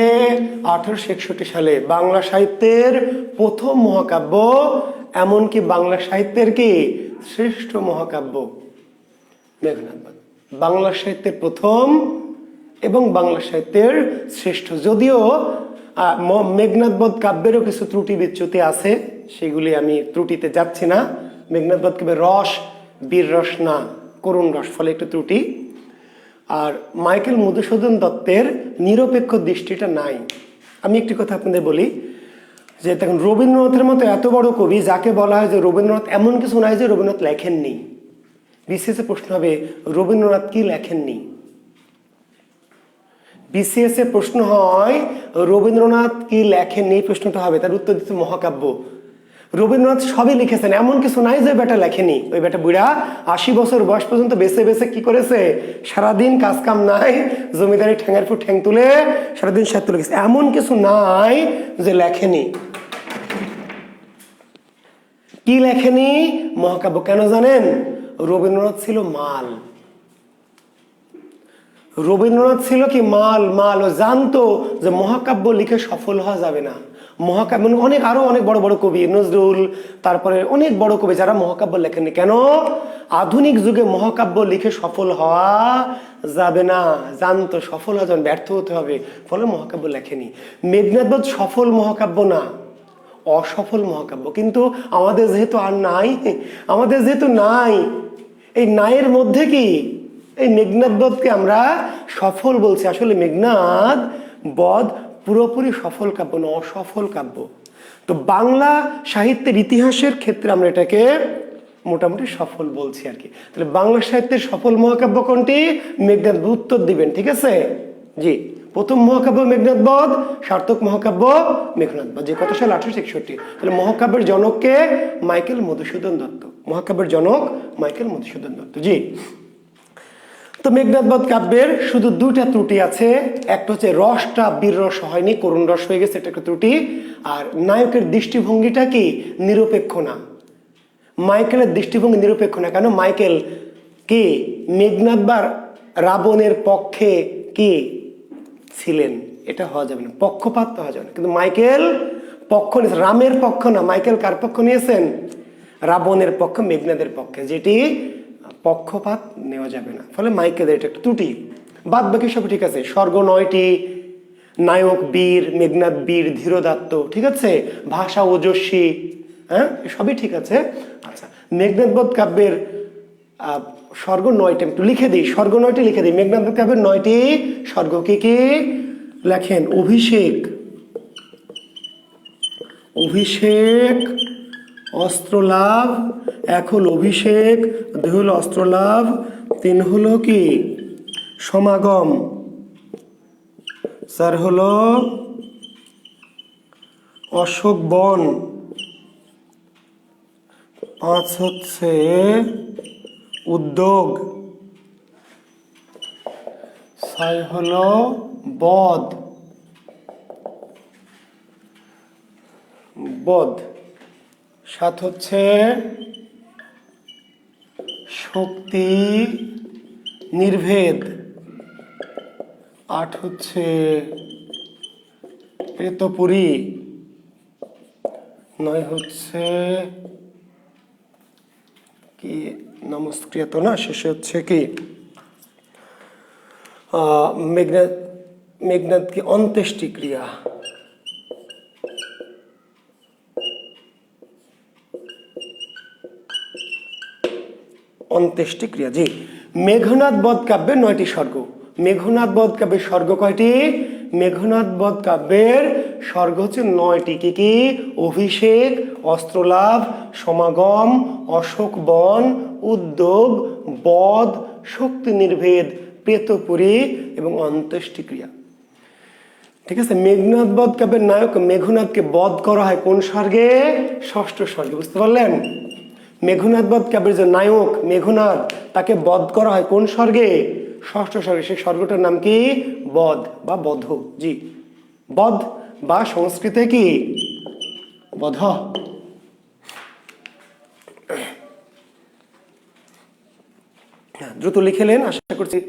1861 সালে বাংলা সাহিত্যের প্রথম মহাকাব্য, এমনকি বাংলা সাহিত্যের কি শ্রেষ্ঠ মহাকাব্য মেঘনাদ বধ। বাংলা সাহিত্যের প্রথম এবং বাংলা সাহিত্যের শ্রেষ্ঠ। যদিও মেঘনাদ বধ কাব্যেরও কিছু ত্রুটি বিচ্যুতি আছে, সেগুলি আমি ত্রুটিতে যাচ্ছি না। মেঘনাদ বধ কাব্যের রস বীর রস না, করুণ রস, ফলে একটু ত্রুটি। আর মাইকেল মধুসূদন দত্তের নিরপেক্ষ দৃষ্টিটা নাই। আমি একটি কথা আপনাদের বলি, যে দেখুন রবীন্দ্রনাথের মতো এত বড় কবি, যাকে বলা হয় যে রবীন্দ্রনাথ, এমন কিছু নাই যে রবীন্দ্রনাথ লেখেননি। বিসিএসে প্রশ্ন হবে রবীন্দ্রনাথ কি লেখেননি? বিসিএসে প্রশ্ন হয় রবীন্দ্রনাথ কি লেখেননি, এই প্রশ্নটা হবে, তার উত্তর দিতে মহাকাব্য। রবীন্দ্রনাথ সবই লিখেছেন, এমন কিছু নাই যে বেটা লেখেনি। ওই বেটা বুড়া 80 বছর বয়স পর্যন্ত বেছে বেছে কি করেছে, সারাদিন কাজ কাম নাই, জমিদারি ঠ্যাঙের পর ঠ্যাং তুলে সারাদিন সাহিত্য লিখেছে। এমন কিছু নাই যে লেখেনি। কি লেখেনি? মহাকাব্য। কেন জানেন? রবীন্দ্রনাথ ছিল মাল। রবীন্দ্রনাথ ছিল কি মাল। মাল ও জানতো যে মহাকাব্য লিখে সফল হওয়া যাবে না। মহাকাব্য আরো অনেক বড় বড় কবি, নজরুল, তারপরে অনেক বড় কবি যারা মহাকাব্য লেখেননি। কেন? আধুনিক যুগে মহাকাব্য লিখে সফল হওয়া যাবে না, জানতো সফল হওয়া যাবে, ব্যর্থ হতে হবে, ফলে মহাকাব্য লেখেনি। মেঘনাদ বধ সফল মহাকাব্য না, অসফল মহাকাব্য। কিন্তু আমাদের যেহেতু আর নাই, আমাদের যেহেতু নাই, এই নায়ের মধ্যে কি এই মেঘনাদ বধকে আমরা সফল বলছি। আসলে মেঘনাদ বধ পুরোপুরি সফল কাব্য না, অসফল কাব্য। তো বাংলা সাহিত্যের ইতিহাসের ক্ষেত্রে আমরা এটাকে মোটামুটি সফল বলছি আর কি। তাহলে বাংলা সাহিত্যের সফল মহাকাব্য কোনটি? মেঘনাদ বধ। উত্তর দিবেন, ঠিক আছে? জি, প্রথম মহাকাব্য মেঘনাদ বধ, সার্থক মহাকাব্য মেঘনাদ বধ। যে কত সাল? 1861। তাহলে মহাকাব্যের জনককে? মাইকেল মধুসূদন দত্ত। মহাকাব্যের জনক মাইকেল মধুসূদন দত্ত। জি। তো মেঘনাদ বধ কাব্যের শুধু 2টা ত্রুটি আছে। একটা হচ্ছে রসটা বীর রস হয়নি, করুণ রস হয়ে গেছে, এটা একটা ত্রুটি। আর নায়কের দৃষ্টিভঙ্গিটা কি নিরপেক্ষ না। মাইকেলের দৃষ্টিভঙ্গি নিরপেক্ষ না। কেন? মাইকেল কি মেঘনাদ বা রাবণের পক্ষে কি ছিলেন? এটা হওয়া যাবে না, পক্ষপাত হওয়া যাবে না। কিন্তু মাইকেল পক্ষ নিয়েছেন, রামের পক্ষ না। মাইকেল কার পক্ষ নিয়েছেন? রাবণের পক্ষ, মেঘনাদের পক্ষে, যেটি পক্ষপাত নেওয়া যাবে না। ফলে মাইকেলের এটা একটা ত্রুটি। বাদ বাকি সব ঠিক আছে। স্বর্গ 9টি, নায়ক বীর, মেঘনাদ বীর ধীরোদাত্ত, ঠিক আছে। ভাষা ওজস্বী, হ্যাঁ, সবই ঠিক আছে। আচ্ছা, মেঘনাদ বধ কাব্যের স্বর্গ 9টি একটু লিখে দিই। স্বর্গ 9টি লিখে দিই। মেঘনাদ বধ কাব্যের 9টি স্বর্গ কি কি লেখেন? অভিষেক, অভিষেক, অস্ত্রলাভ। 1 হলো অভিষেক, 2 হলো অস্ত্রলাভ, 3 হলো কি সমাগম, 4 হলো অশোক বন, 5 হচ্ছে উদ্যোগ, 6 হলো বধ, বধ, 7 হচ্ছে শক্তি নির্ভেদ, 8 হচ্ছে প্রেতপুরী, 9 হচ্ছে কি নমস্ক্রিয়া তো না, শেষে হচ্ছে কি মেঘনাদ, মেঘনাদ কি অন্ত্যেষ্টি ক্রিয়া, অন্ত্যেষ্টি ক্রিয়া। জি, মেঘনাদ বধ কাব্যের 9টি স্বর্গ। মেঘনাদ বধ কাব্যের স্বর্গ কয়টি? মেঘনাদ বধ কাব্যের স্বর্গ হচ্ছে 9টি। কি কি? অভিষেক, অস্ত্রলাভ, সমাগম, অশোক বন, উদ্যোগ, বধ, শক্তি নির্ভেদ, প্রেতপুরী এবং অন্ত্যেষ্টি ক্রিয়া। ঠিক আছে, মেঘনাদ বধ কাব্যের নায়ক মেঘনাদকে বধ করা হয় কোন স্বর্গে? 6ষ্ঠ স্বর্গে। বুঝতে পারলেন? মেঘনাদ বধ কাব্যের যে নায়ক মেঘনাদ, তাকে বধ করা হয় কোন স্বর্গে? 6ষ্ঠ স্বর্গে। সেই স্বর্গটার নাম কি? বধ বা বধ। জি, বধ বা সংস্কৃতে কি? বধ। দ্রুত লিখেলেন আশা করছি।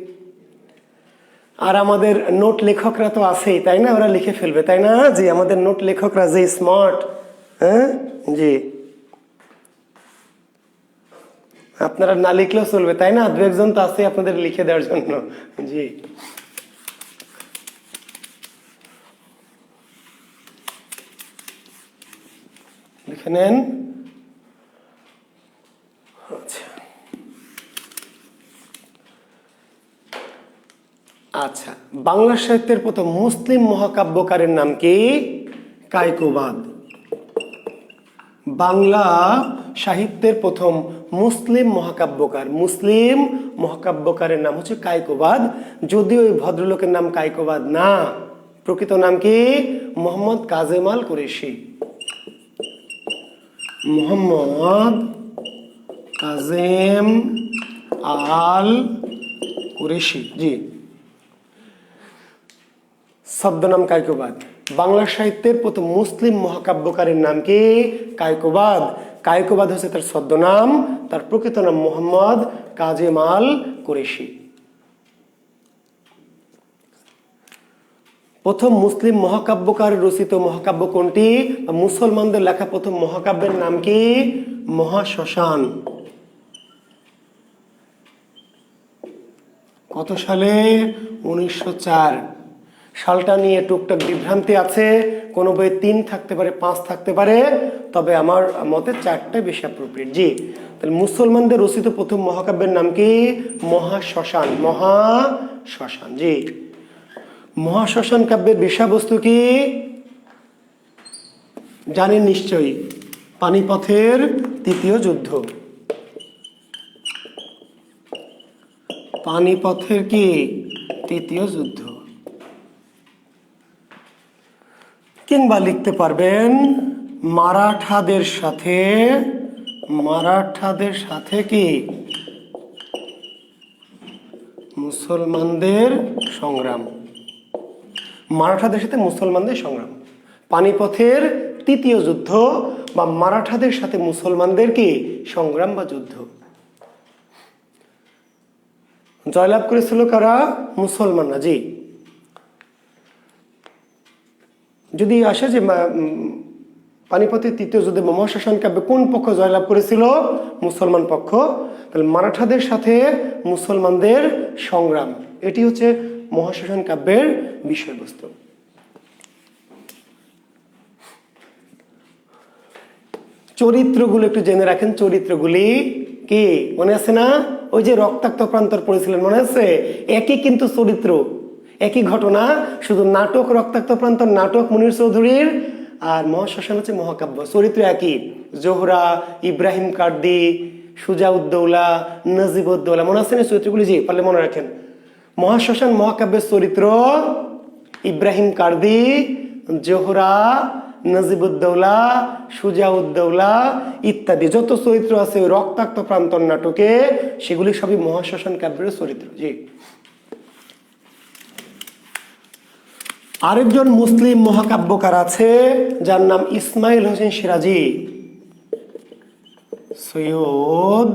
আর আমাদের নোট লেখকরা তো আছেই, তাই না? ওরা লিখে ফেলবে, তাই না? জি, আমাদের নোট লেখকরা যে স্মার্ট। হ্যাঁ, জি, আপনারা না লিখলেও চলবে, তাই না? 2-1 জন তো আছে আপনাদের লিখে দেওয়ার জন্য। জি, লিখে নেন। আচ্ছা আচ্ছা, বাংলা সাহিত্যের প্রথম মুসলিম মহাকাব্যকারের নাম কি? কায়কোবাদ। বাংলা সাহিত্যের প্রথম মুসলিম মহাকাব্যকার, মুসলিম মহাকাব্যকারের নাম হচ্ছে কায়কোবাদ। যদিও ওই ভদ্রলোকের নাম কায়কোবাদ না, প্রকৃত নাম কি? মোহাম্মদ কাজেম আল কুরেশি। মোহাম্মদ কাজেম আল কুরেশি। জি, ছদ্মনাম কায়কোবাদ। বাংলা সাহিত্যের প্রথম মুসলিম মহাকাব্যকারের নাম কি? কায়কোবাদ। কায়কোবাদ হচ্ছে তার ছদ্মনাম, তার প্রকৃত নাম মোহাম্মদ কাজেম আল কুরেশি। প্রথম মুসলিম মহাকাব্যকার রচিত মহাকাব্য কোনটি? মুসলমানদের লেখা প্রথম মহাকাব্যের নাম কি? মহাশ্মশান। কত সালে? 1904। সালটা নিয়ে টুকটাক বিভ্রান্তি আছে, কোনো বইয়ে 3 থাকতে পারে, 5 থাকতে পারে, তবে আমার মতে 4টা বেশি অ্যাপ্রোপ্রিয়েট। জি, তাহলে মুসলমানদের রচিত প্রথম মহাকাব্যের নাম কি? মহাশ্মশান। মহাশ্মশান। জি, মহাশ্মশান কাব্যের বিষয়বস্তু কি জানেন নিশ্চয়ই? পানিপথের তৃতীয় যুদ্ধ। পানিপথের কি? তৃতীয় যুদ্ধ। কিংবা লিখতে পারবেন মারাঠাদের সাথে কি মুসলমানদের সংগ্রাম। মারাঠাদের সাথে মুসলমানদের সংগ্রাম, পানিপথের তৃতীয় যুদ্ধ বা মারাঠাদের সাথে মুসলমানদের কি সংগ্রাম বা যুদ্ধ। জয়লাভ করেছিল কারা? মুসলমানরা। জি, যদি আসে যে পানিপথের তৃতীয় যুদ্ধে মহাশ্মশান কাব্যে কোন পক্ষ জয়লাভ করেছিল? মুসলমান পক্ষ। তাহলে মারাঠাদের সাথে মুসলমানদের সংগ্রাম, এটি হচ্ছে মহাশ্মশান কাব্যের বিষয়বস্তু। চরিত্রগুলো একটু জেনে রাখেন। চরিত্রগুলি কি মনে আছে না? ওই যে রক্তাক্ত প্রান্তর পড়েছিলেন, মনে আছে? একই কিন্তু চরিত্র, একই ঘটনা, শুধু নাটক রক্তাক্ত প্রান্তর নাটক মুনির চৌধুরীর, আর মহাশ্মশান হচ্ছে মহাকাব্য। চরিত্র একই, জোহরা, ইব্রাহিম কার্দি, সুজাউদ্দৌলা, নজিবউদ্দৌলা, মনে আছে না চরিত্রগুলি? জি, পারলে মনে রাখেন। মহাশ্মশান মহাকাব্যের চরিত্র ইব্রাহিম কার্দি, জোহরা, নজিবউদ্দৌলা, সুজাউদ্দৌলা ইত্যাদি যত চরিত্র আছে ওই রক্তাক্ত প্রান্তর নাটকে, সেগুলি সবই মহাশ্মশান কাব্যের চরিত্র। জি, আরেকজন মুসলিম মহাকাব্যকার আছে যার নাম ইসমাইল হোসেন সিরাজি। সৈয়দ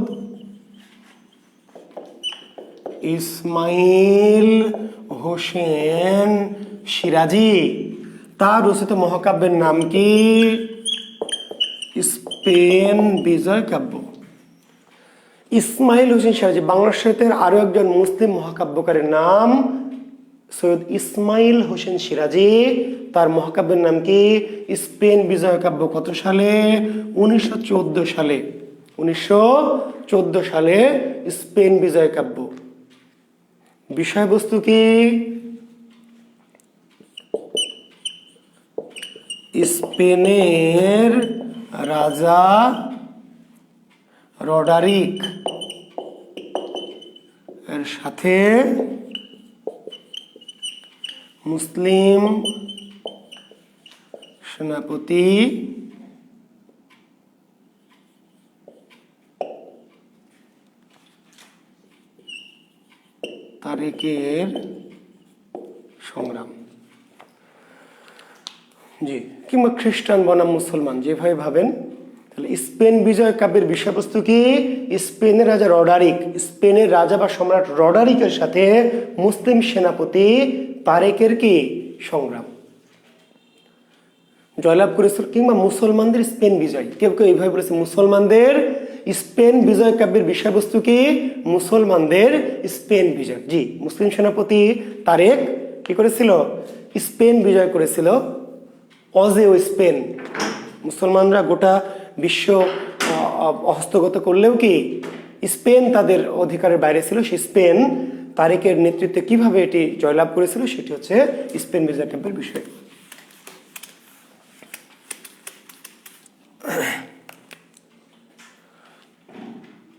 ইসমাইল হোসেন সিরাজি। তার রচিত মহাকাব্যের নাম কি? স্পেন বিজয় কাব্য। ইসমাইল হোসেন সিরাজি, বাংলা সাহিত্যের আরো একজন মুসলিম মহাকাব্যকারের নাম সৈয়দ ইসমাইল হোসেন সিরাজি। তার মহাকাব্যের নাম কি? স্পেন বিজয় কাব্য। কত সালে? 1914 সালে। 1914 সালে স্পেন বিজয় কাব্য। বিষয়বস্তু কি? স্পেনের রাজা রডারিক এর সাথে মুসলিম সেনাপতি তারেকের সংগ্রাম। জি, কিংবা খ্রিস্টান বনাম মুসলমান, যেভাবে ভাবেন। তাহলে স্পেন বিজয় কাব্যের বিষয়বস্তু কি? স্পেনের রাজা রডারিক, স্পেনের রাজা বা সম্রাট রডারিকের সাথে মুসলিম সেনাপতি তারেকের কি সংগ্রাম, জয়লাভ করেছিল। কিংবা মুসলমানদের স্পেন বিজয়, কেউ কেউ এইভাবে বলেছে মুসলমানদের স্পেন বিজয় কাব্যের বিষয়বস্তু কি? মুসলমানদের স্পেন বিজয়। জি, মুসলিম সেনাপতি তারেক কি করেছিল? স্পেন বিজয় করেছিল। অজেয় স্পেন, মুসলমানরা গোটা বিশ্ব হস্তগত করলেও কি স্পেন তাদের অধিকারের বাইরে ছিল। সেই স্পেন তারেকের নেতৃত্বে কিভাবে এটি জয়লাভ করেছিল সেটি হচ্ছে স্পেন বিজয় কাব্যের বিষয়।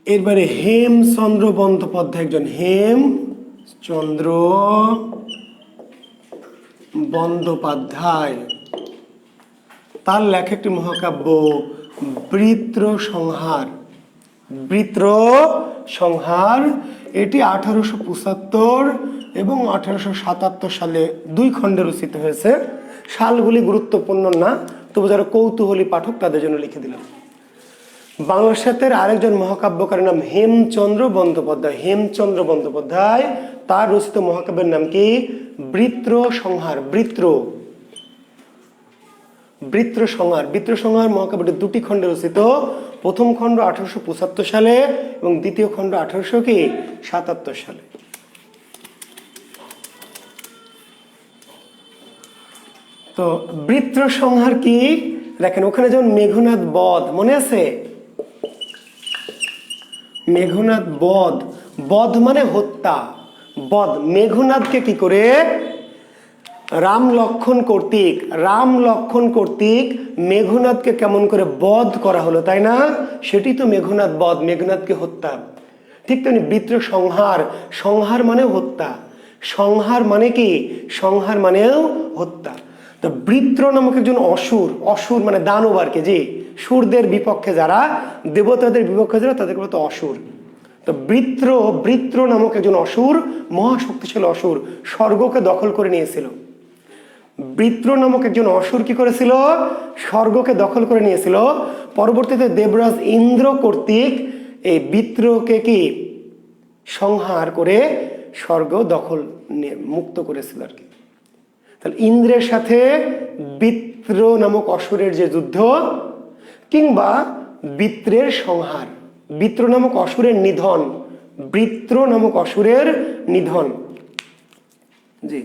এরবারে হেমচন্দ্র বন্দ্যোপাধ্যায়, একজন হেমচন্দ্র বন্দ্যোপাধ্যায়, তার লেখা একটি মহাকাব্য বৃত্র সংহার। বৃত্র সংহার এটি 1875 এবং 1877 সালে 2 খণ্ডে রচিত হয়েছে। সালগুলি গুরুত্বপূর্ণ না, তবু যারা কৌতূহলী পাঠক তাদের জন্য লিখে দিলাম। বাংলা সাহিত্যের আরেকজন মহাকাব্যকারের নাম হেমচন্দ্র বন্দ্যোপাধ্যায়। হেমচন্দ্র বন্দ্যোপাধ্যায়, তার রচিত মহাকাব্যের নাম কি? বৃত্র সংহার। বৃত্র সংহার। বৃত্র সংহার মহাকাব্যটি 2টি খণ্ডে রচিত। প্রথম খণ্ড 1875 সালে এবং দ্বিতীয় খণ্ড 1877 সালে। তো বৃত্র সংহার কি? দেখেন ওখানে যেমন মেঘনাদ বধ, মনে আছে? মেঘনাদ বধ, বধ মানে হত্যা। বধ, মেঘনাদকে কি করে রাম লক্ষণ কর্তৃক মেঘনাদকে কেমন করে বধ করা হলো, তাই না? সেটি তো মেঘনাদ বধ, মেঘনাদকে হত্যা। ঠিক তেমনি বৃত্র সংহার, সংহার মানে হত্যা। সংহার মানে কি? সংহার মানেও হত্যা। তো বৃত্র নামক একজন অসুর, অসুর মানে দানব আর কি, যে সুরদের বিপক্ষে যারা, দেবতাদের বিপক্ষে যারা, তাদেরকে বলতো অসুর। তো বৃত্র নামক একজন অসুর, মহাশক্তিশালী অসুর, স্বর্গকে দখল করে নিয়েছিল। বৃত্র নামক একজন অসুর কি করেছিল? স্বর্গকে দখল করে নিয়েছিল। পরবর্তীতে দেবরাজ ইন্দ্র কর্তৃক এই বৃত্রকে কি সংহার করে স্বর্গ দখল মুক্ত করেছিল আর কি। তাহলে ইন্দ্রের সাথে বৃত্র নামক অসুরের যে যুদ্ধ, কিংবা বৃত্রের সংহার, বৃত্র নামক অসুরের নিধন, বৃত্র নামক অসুরের নিধন। জি,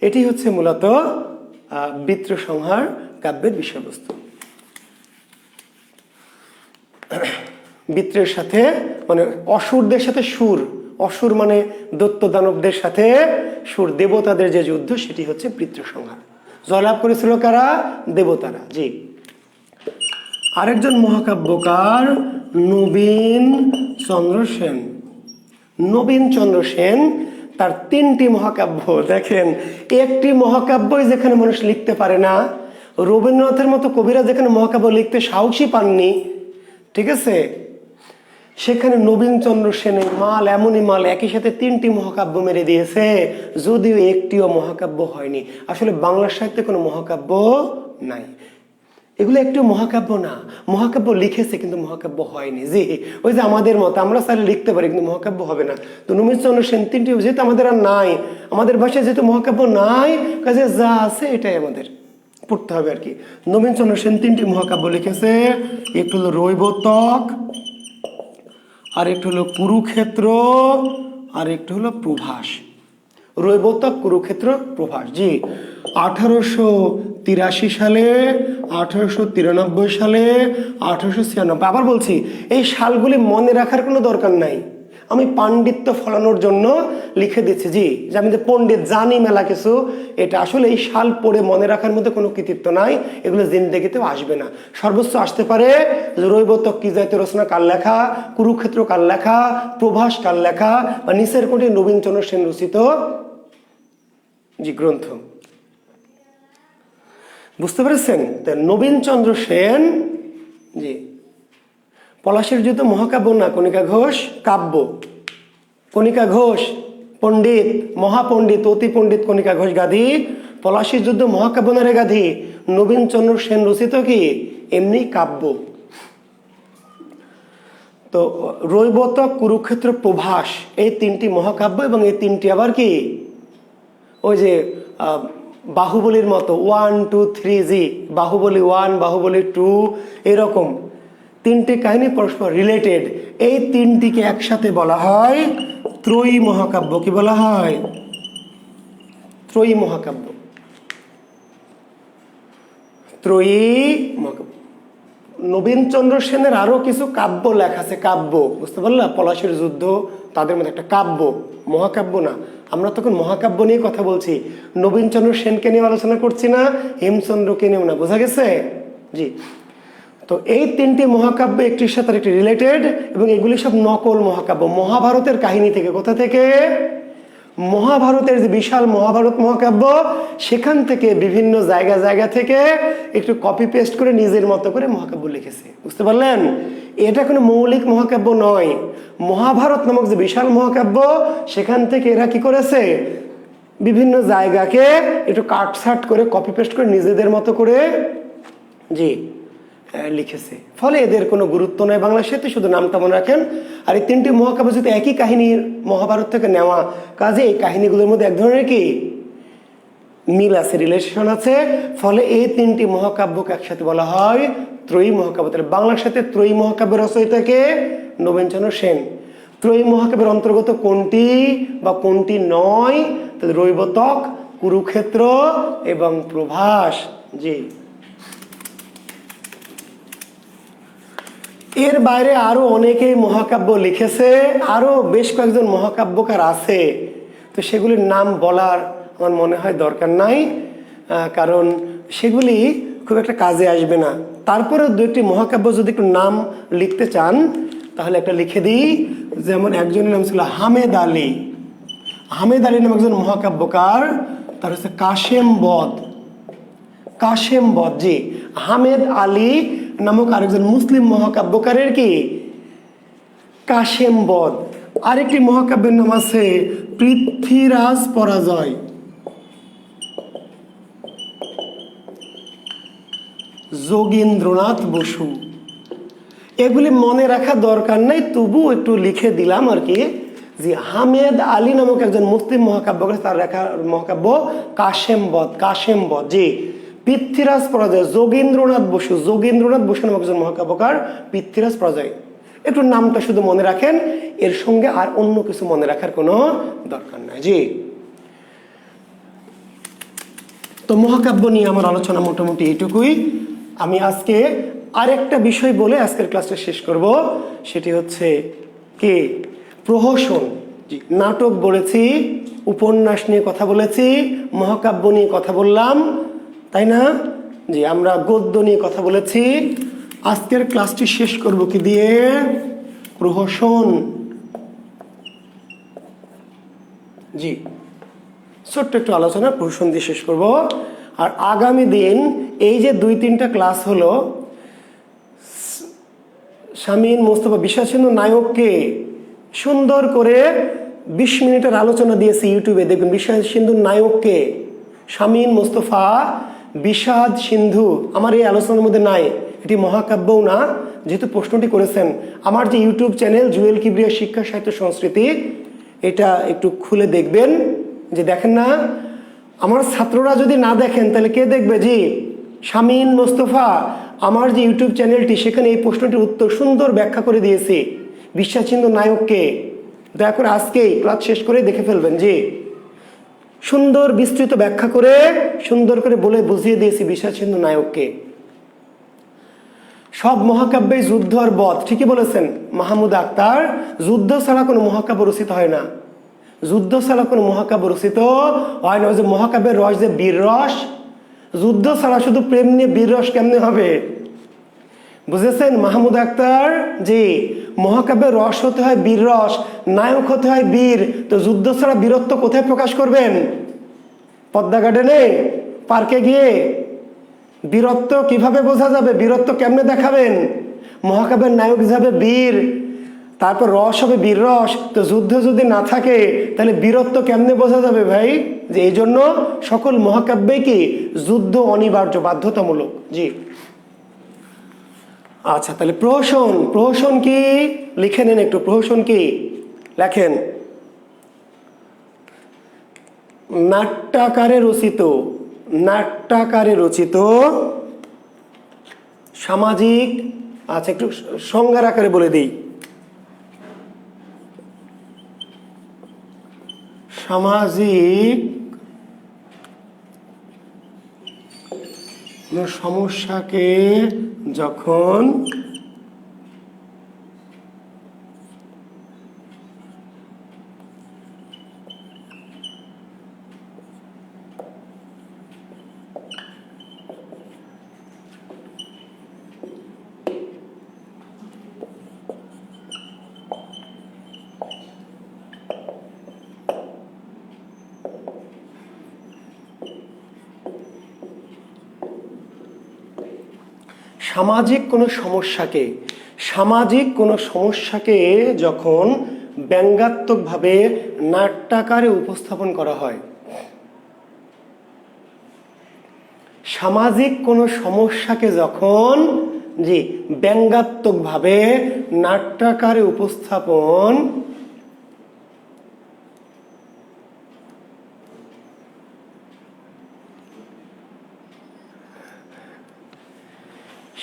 এটি হচ্ছে মূলত বৃত্র সংহার কাব্যের বিষয়বস্তু। বৃত্রের সাথে মানে অসুরদের সাথে সুর, অসুর মানে দৈত্য দানবদের সাথে সুর, দেবতাদের যে যুদ্ধ, সেটি হচ্ছে বৃত্র সংহার। জয়লাভ করেছিল কারা? দেবতারা। জি, আরেকজন মহাকাব্যকার নবীন চন্দ্র সেন। নবীন চন্দ্র সেন, তার 3টি মহাকাব্য। দেখেন, একটি মহাকাব্যই যেখানে মানুষ লিখতে পারে না, রবীন্দ্রনাথের মতো কবিরা যেখানে মহাকাব্য লিখতে সাহসী পাননি, ঠিক আছে, সেখানে নবীন চন্দ্র সেনের মাল, এমনই মাল, একই সাথে 3টি মহাকাব্য মেরে দিয়েছে, যদিও একটিও মহাকাব্য হয়নি। আসলে বাংলা সাহিত্যে কোনো মহাকাব্য নাই, এগুলো একটু মহাকাব্য না। মহাকাব্য লিখেছে কিন্তু মহাকাব্য হয়নি। জি, ওই যে আমাদের মতো, আমরা চাইলে লিখতে পারি কিন্তু মহাকাব্য হবে না। তো নবীন চন্দ্র সেন 3টি, যেহেতু আমাদের আর নাই, আমাদের ভাষায় যেহেতু মহাকাব্য নাই, কাজে যা আছে এটাই আমাদের পড়তে হবে আর কি। নবীন চন্দ্র সেন 3টি মহাকাব্য লিখেছে। একটু হলো রৈবতক, আর একটু হলো কুরুক্ষেত্র, আর একটু হলো প্রভাস। রৈবতক, কুরুক্ষেত্র, প্রভাস। জি, 1883 সালে, 1893 সালে, 1896। আবার বলছি, এই সালগুলি মনে রাখার কোনো দরকার নাই, আমি পাণ্ডিত্য ফলানোর জন্য লিখে দিচ্ছি। জি, যে আমি যে পণ্ডিত, জানি মেলা কিছু, এটা আসলে এই সাল পড়ে মনে রাখার মধ্যে কোনো কৃতিত্ব নাই, এগুলো জিন্দেগিতেও আসবে না। সর্বোচ্চ আসতে পারে রৈবতক কি জাতীয় রচনা কার লেখা, কুরুক্ষেত্র কার লেখা, প্রভাস কার লেখা, বা নিচের কোটি নবীনচন্দ্র সেন রচিত জি গ্রন্থ। বুঝতে পেরেছেন? নবীনচন্দ্র সেন, জি, পলাশীর যুদ্ধ মহাকাব্য না, কণিকা ঘোষ কাব্য। কণিকা ঘোষ পণ্ডিত, মহাপণ্ডিত, অতি পণ্ডিত কণিকা ঘোষ গাধী। পলাশীর যুদ্ধ মহাকাব্য না রে গাধী, নবীনচন্দ্র সেন রচিত কি এমনি কাব্য। তো রৈবতক, কুরুক্ষেত্র, প্রভাস, এই তিনটি মহাকাব্য, এবং এই তিনটি আবার কি ওই যে বাহুবলীর মতো 1 2 3 জি, বাহুবলী 1, বাহুবলী 2, এরকম তিনটি কাহিনী পরস্পর রিলেটেড। এই তিনটিকে একসাথে বলা হয় ত্রয়ী মহাকাব্য। কি বলা হয়? ত্রয়ী মহাকাব্য। ত্রয়ী মহাকাব্য। নবীনচন্দ্র সেনের আরো কিছু কাব্য লেখা আছে, কাব্য, বুঝতে পারলা? পলাশীর যুদ্ধ তাদের মধ্যে একটা কাব্য, মহাকাব্য না। আমরা তখন মহাকাব্য নিয়ে কথা বলছি, নবীনচন্দ্র সেনকে নিয়ে আলোচনা করছি না, হেমচন্দ্রকে নিয়েও না। বোঝা গেছে? জি। তো এই তিনটি মহাকাব্য একটির সাথে একটি রিলেটেড, এবং এগুলি সব নকল মহাকাব্য মহাভারতের কাহিনী থেকে। কোথা থেকে? মহাভারতের যে বিশাল মহাভারত মহাকাব্য, সেখান থেকে বিভিন্ন জায়গা জায়গা থেকে একটু কপি পেস্ট করে নিজের মতো করে মহাকাব্য লিখেছে। বুঝতে পারলেন? এটা কোনো মৌলিক মহাকাব্য নয়। মহাভারত নামক যে বিশাল মহাকাব্য, সেখান থেকে এরা কি করেছে, বিভিন্ন জায়গাকে একটু কাটছাট করে কপি পেস্ট করে নিজেদের মতো করে জি লিখেছে। ফলে এদের কোনো গুরুত্ব নয় বাংলাদেশে, শুধু নামটা মনে রাখেন। আর এই তিনটি মহাকাব্য যদি একই কাহিনীর মহাভারত থেকে নেওয়া, কাজে এই কাহিনীগুলোর মধ্যে এক ধরনের কি মিল আছে, রিলেশন আছে। ফলে এই তিনটি মহাকাব্যকে একসাথে বলা হয় ত্রয়ী মহাকাব্য। তাহলে বাংলার সাথে ত্রয়ী মহাকাব্যের রচয়িতাকে নবীনচন্দ্র সেন। ত্রয়ী মহাকাব্যের অন্তর্গত কোনটি বা কোনটি নয়? তাহলে রৈবতক, কুরুক্ষেত্র এবং প্রভাস। জি, এর বাইরে আরো অনেকেই মহাকাব্য লিখেছে, আরো বেশ কয়েকজন মহাকাব্যকার আছে, তো সেগুলির নাম বলার আমার মনে হয় দরকার নাই, কারণ সেগুলি খুব একটা কাজে আসবে না। তারপরেও দু একটি মহাকাব্য যদি একটু নাম লিখতে চান, তাহলে একটা লিখে দিই। যেমন একজনের নাম ছিল হামেদ আলী। হামেদ আলী নামক একজন মহাকাব্যকার, তার হচ্ছে কাশেম বধ। কাশেম বধ, জি। হামেদ আলী নামক আরেকজন মুসলিম মহাকাব্যকারের কি কাশেম বধ। আরেকটি মহাকাব্যের নাম আছে পৃথ্বীরাজ পরাজয়। যোগীন্দ্রনাথ বসু। এগুলি মনে রাখা দরকার নাই, তবু একটু লিখে দিলাম আর কি, যে হামেদ আলী নামক একজন মুসলিম মহাকাব্যকার, তার লেখা মহাকাব্য কাশেম বধ। কাশেম বধ, জি। পৃথ্বীরাজ পরাজয়, যোগীন্দ্রনাথ বসু। যোগীন্দ্রনাথ বসু নামক একজন মহাকাব্যকার, পৃথ্বীরাজ পরাজয়। একটু নামটা শুধু মনে রাখেন, এর সঙ্গে আর অন্য কিছু মনে রাখার কোনো দরকার নাই। জি, তো মহাকাব্য নিয়ে আমার আলোচনা মোটামুটি এইটুকুই। আমি আজকে আরেকটা বিষয় বলে আজকের ক্লাসটা শেষ করব, সেটি হচ্ছে কি প্রহসন। জি, নাটক বলেছি, উপন্যাস নিয়ে কথা বলেছি, মহাকাব্য নিয়ে কথা বললাম, তাই না? জি, আমরা গদ্য নিয়ে কথা বলেছি। আজকের ক্লাসটি শেষ করব কি দিয়ে? প্রহসন। জি, ছোট্ট একটু আলোচনা প্রহসন দিয়ে শেষ করব। আর আগামী দিন এই যে 2-3টা ক্লাস হলো, শামীম মোস্তফা বিষাদ-সিন্ধু নায়ককে সুন্দর করে 20 মিনিটের আলোচনা দিয়েছে ইউটিউবে, দেখবেন। বিষাদ-সিন্ধু নায়ককে শামীম মোস্তফা বিষাদ সিন্ধু আমার এই আলোচনার মধ্যে নাই, এটি মহাকাব্যও না। যেহেতু প্রশ্নটি করেছেন, আমার যে ইউটিউব চ্যানেল জুয়েল কিবরিয়া শিক্ষা সাহিত্য সংস্কৃতি, এটা একটু খুলে দেখবেন। যে দেখেন না, আমার ছাত্ররা যদি না দেখেন তাহলে কে দেখবে? জি, শামীম মোস্তফা আমার যে ইউটিউব চ্যানেলটি, সেখানে এই প্রশ্নটির উত্তর সুন্দর ব্যাখ্যা করে দিয়েছি। বিশ্বাসচিহ্ন নায়ক কে? দয়া করে আজকেই ক্লাস শেষ করে দেখে ফেলবেন। যে সুন্দর বিস্তৃত ব্যাখ্যা করে সুন্দর করে বলে বুঝিয়ে দিয়েছি বিশ্বাসচিহ্ন নায়ক কে। সব মহাকাব্যে যুদ্ধ আর বধ, ঠিকই বলেছেন মাহমুদ আক্তার। যুদ্ধ ছাড়া কোনো মহাকাব্য রচিত হয় না, যুদ্ধ ছাড়া কোনো মহাকাব্য রচিত হয় না। ওই যে মহাকাব্যের রস যে বীর রস, যুদ্ধ ছাড়া শুধু প্রেম নিয়ে বীর রস কেমনে হবে? বুঝেছেন মাহমুদ আক্তার? জি, মহাকাব্যের রস হতে হয় বীর রস, নায়ক হতে হয় বীর। তো যুদ্ধ ছাড়া বীরত্ব কোথায় প্রকাশ করবেন? পদ্মা গার্ডেনে, পার্কে গিয়ে? বীরত্ব কিভাবে বোঝা যাবে? বীরত্ব কেমনে দেখাবেন? মহাকাব্যের নায়ক যাবে বীর, তারপর রস হবে বীর রস। তো যুদ্ধ যদি না থাকে তাহলে বীরত্ব কেমনে বোঝা যাবে ভাই? যে এই জন্য সকল মহাকাব্যে কি যুদ্ধ অনিবার্য, বাধ্যতামূলক। জি আচ্ছা, তাহলে প্রহসন, প্রহসন কি লিখে নেন একটু। প্রহসন কি লেখেন? নাট্যাকারে রচিত, নাট্যাকারে রচিত সামাজিক, আচ্ছা একটু সংজ্ঞার আকারে বলে দিই। সামাজিক সমস্যাকে যখন সামাজিক কোনো সমস্যাকে, সামাজিক কোনো সমস্যাকে যখন ব্যঙ্গাত্মকভাবে নাট্যাকারে উপস্থাপন করা হয়, সামাজিক কোনো সমস্যাকে যখন জি ব্যঙ্গাত্মকভাবে নাট্যাকারে উপস্থাপন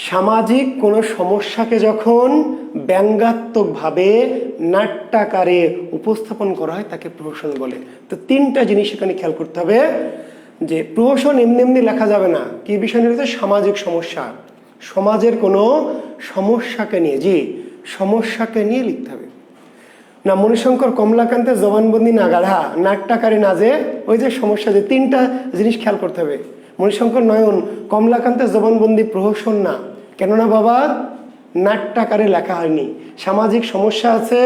সামাজিক কোনো সমস্যাকে যখন ব্যঙ্গাত্মকভাবে নাট্যাকারে উপস্থাপন করা হয় তাকে প্রহসন বলে। তো তিনটা জিনিস এখানে খেয়াল করতে হবে। যে প্রহসন এমনি এমনি লেখা যাবে না। কি বিষয় নিয়ে রয়েছে? সামাজিক সমস্যা, সমাজের কোনো সমস্যাকে নিয়ে, জি সমস্যাকে নিয়ে লিখতে হবে। না মণিশঙ্কর কমলাকান্তের জবানবন্দি না গাধা, নাট্যাকারে না, যে ওই যে সমস্যা, যে তিনটা জিনিস খেয়াল করতে হবে। মণিশঙ্কর নয়ন কমলাকান্তের জবানবন্দি প্রহসন না। কেননা বাবা নাট্যাকারে লেখা হয়নি। সামাজিক সমস্যা আছে,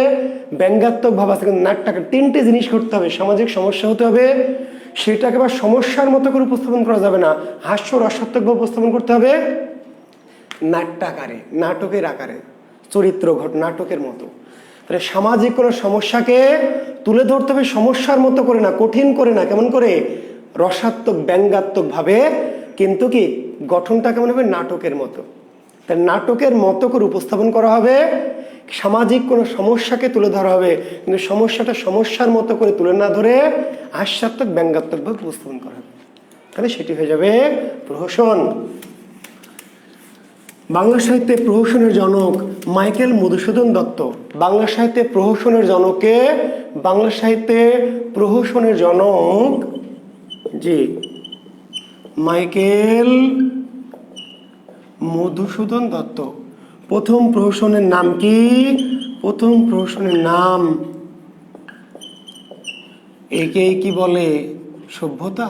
ব্যঙ্গাত্মক ভাব আছে, কিন্তু নাট্যাকার তিনটে জিনিস করতে হবে। সামাজিক সমস্যা হতে হবে, সেটাকে আবার সমস্যার মতো করে উপস্থাপন করা যাবে না, হাস্য রসাত্মকভাবে উপস্থাপন করতে হবে নাট্যাকারে, নাটকের আকারে, চরিত্র ঘট নাটকের মতো। তাহলে সামাজিক কোনো সমস্যাকে তুলে ধরতে হবে সমস্যার মতো করে না, কঠিন করে না, কেমন করে? রসাত্মক ব্যঙ্গাত্মক ভাবে, কিন্তু কি গঠনটা কেমন হবে? নাটকের মতো। তাই নাটকের মতো করে উপস্থাপন করা হবে। সামাজিক কোনো সমস্যাকে তুলে ধরা হবে, কিন্তু সমস্যাটা সমস্যার মতো করে তুলে না ধরে হাস্যাত্মক ব্যঙ্গাত্মক ভাবে উপস্থাপন করা হবে। তাহলে সেটি হয়ে যাবে প্রহসন। বাংলা সাহিত্যে প্রহসনের জনক মাইকেল মধুসূদন দত্ত। বাংলা সাহিত্যে প্রহসনের জনককে, বাংলা সাহিত্যে প্রহসনের জনক জি মাইকেল মধুসূদন দত্ত। প্রথম প্রহসনের নাম কি? প্রথম প্রহসনের নাম একেই কি বলে? সভ্যতা।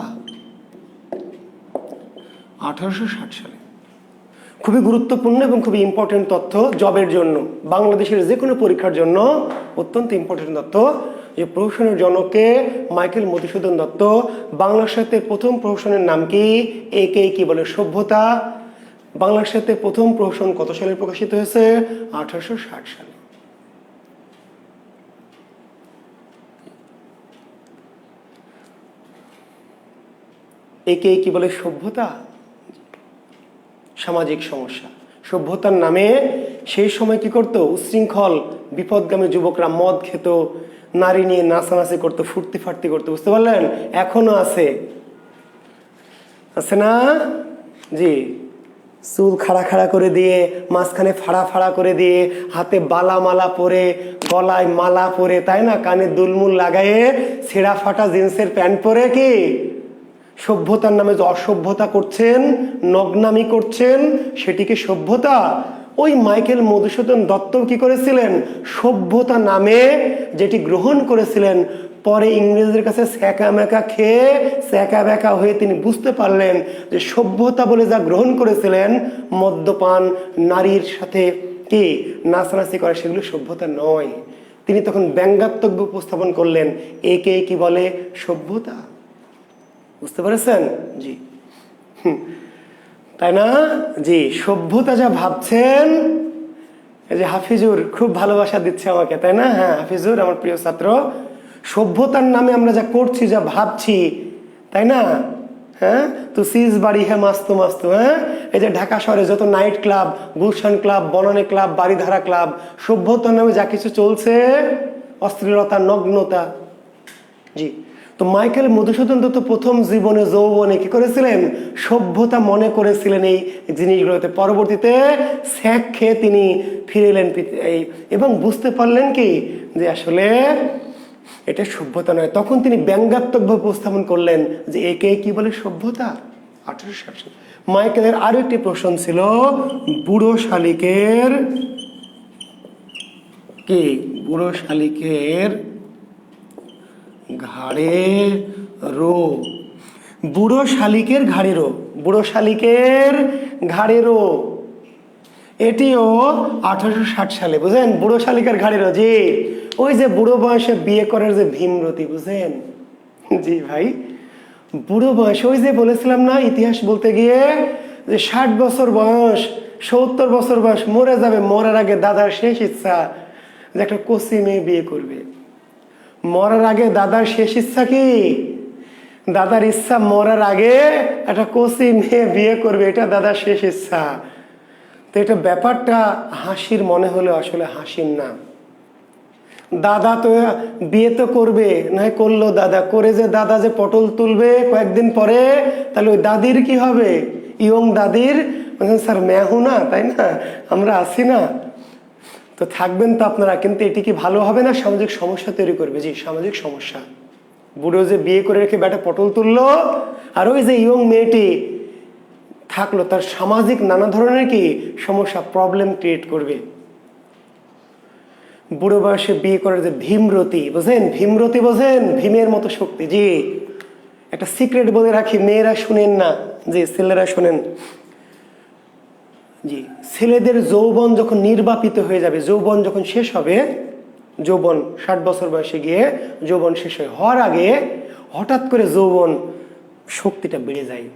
1860 সালে। খুবই গুরুত্বপূর্ণ এবং খুবই ইম্পর্টেন্ট তথ্য জবের জন্য, বাংলাদেশের যে কোনো পরীক্ষার জন্য অত্যন্ত ইম্পর্টেন্ট তথ্য। যে প্রহসনের জনককে মাইকেল মধুসূদন দত্ত। বাংলা সাহিত্যের প্রথম প্রহসনের নাম কি? একেই কি বলে? সভ্যতা। বাংলা সাহিত্যে প্রথম প্রহসন কত সালে প্রকাশিত হয়েছে? 1860 সালে। একেই কি বলে? সভ্যতা। সামাজিক সমস্যা, সভ্যতার নামে সেই সময় কি করতো? উচ্ছৃঙ্খল বিপদগামী যুবকরা মদ খেত, নারী নিয়ে নাচানাচি করতো, ফুর্তি ফার্তি করতো। বুঝতে পারলেন? এখনো আছে, আছে না? জি চুল খাড়া খাড়া করে দিয়ে, মাঝখানে ফাড়া ফাড়া করে দিয়ে, হাতে বালা মালা পরে, গলায় মালা পরে, তাই না, কানে দুলমুল লাগাইয়ে, ছেঁড়া ফাটা জিন্সের প্যান্ট পরে কি সভ্যতার নামে যে অসভ্যতা করছেন, নগ্নামি করছেন, সেটিকে সভ্যতা? ওই মাইকেল মধুসূদন দত্ত কি করেছিলেন? সভ্যতা নামে যেটি গ্রহণ করেছিলেন, পরে ইংরেজদের কাছে স্যাকা ম্যাকা খেয়ে স্যাকা ব্যাকা হয়ে তিনি বুঝতে পারলেন যে সভ্যতা বলে যা গ্রহণ করেছিলেন, মদ্যপান, নারীর সাথে কি নাচানাচি করা, সেগুলো সভ্যতা নয়। তিনি তখন ব্যঙ্গাত্মক উপস্থাপন করলেন, একে কি বলে সভ্যতা। বুঝতে পেরেছেন? জি, তাই না? জি, সভ্যতা যা ভাবছেন, এই যে হাফিজুর খুব ভালোবাসা দিচ্ছে আমাকে, তাই না? হ্যাঁ, হাফিজুর আমার প্রিয় ছাত্র। সভ্যতার নামে আমরা যা করছি, যা ভাবছি, তাই না? হ্যাঁ, তো সিজ বাড়ি, হ্যাঁ মাস্তু মাস্তু, হ্যাঁ, এই যে ঢাকা শহরে যত night club, Gulshan club, Banani club, Baridhara club, সভ্যতার নামে যা কিছু চলছে, অশ্লীলতা, নগ্নতা। জি, তো মাইকেল মধুসূদন দত্ত প্রথম জীবনে যৌবনে কি করেছিলেন? সভ্যতা মনে করেছিলেন এই জিনিসগুলোতে। পরবর্তীতে স্যাক খেয়ে তিনি ফিরে এলেন এবং বুঝতে পারলেন কি যে আসলে এটা সভ্যতা নয়। তখন তিনি ব্যঙ্গাত্মকভাবে উপস্থাপন করলেন যে একে কি বলে সভ্যতা। 1860 সালে মাইকেলের আরো একটি প্রশ্ন ছিল, বুড়ো শালিকের কি, বুড়ো শালিকের ঘাড়ে রো, বুড়ো শালিকের ঘাড়ে রো, বুড়ো শালিকের ঘাড়ে রো, এটিও 1860 সালে, বুঝলেন? বুড়ো শালিকের ঘাড়ে রো, জি, ওই যে বুড়ো বয়সে বিয়ে করার যে ভীমরতি, বুঝলেন? জি ভাই, বুড়ো বয়সে, ওই যে বলেছিলাম না ইতিহাস বলতে গিয়ে যে 60 বছর বয়স, 70 বছর বয়স, মরে যাবে, মরার আগে দাদার শেষ ইচ্ছা যে একটা কচি মেয়ে বিয়ে করবে। মরার আগে দাদার শেষ ইচ্ছা কি? দাদার ইচ্ছা মরার আগে একটা কচি মেয়ে বিয়ে করবে, এটা দাদার শেষ ইচ্ছা। তো এটা ব্যাপারটা হাসির মনে হলে আসলে হাসির না। দাদা তো বিয়ে তো করবে, নয় করলো দাদা, করে যে দাদা যে পটল তুলবে কয়েকদিন পরে, তাহলে ওই দাদির কি হবে? ইয়ং দাদির, স্যার মেহু না, তাই না, আমরা আছি না, তো থাকবেন তো আপনারা, কিন্তু এটি কি ভালো হবে না? সামাজিক সমস্যা তৈরি করবে। জি, সামাজিক সমস্যা। বুড়ো যে বিয়ে করে রেখে বেটা পটল তুললো, আর ওই যে ইয়ং মেয়েটি থাকলো, তার সামাজিক নানা ধরনের কি সমস্যা, প্রবলেম ক্রিয়েট করবে। বুড়ো বয়সে বিয়ে করার যে ভীমরতি, বোঝেন? ভীমরতি বোঝেন? ভীমের মতো শক্তি। জি, একটা সিক্রেট বলে রাখি, মেয়েরা শুনেন না, জি ছেলেরা শুনেন। জি, ছেলেদের যৌবন যখন নির্বাপিত হয়ে যাবে, যৌবন যখন শেষ হবে, যৌবন 60 বছর বয়সে গিয়ে যৌবন শেষ হওয়ার আগে হঠাৎ করে যৌবন শক্তিটা বেড়ে যায়।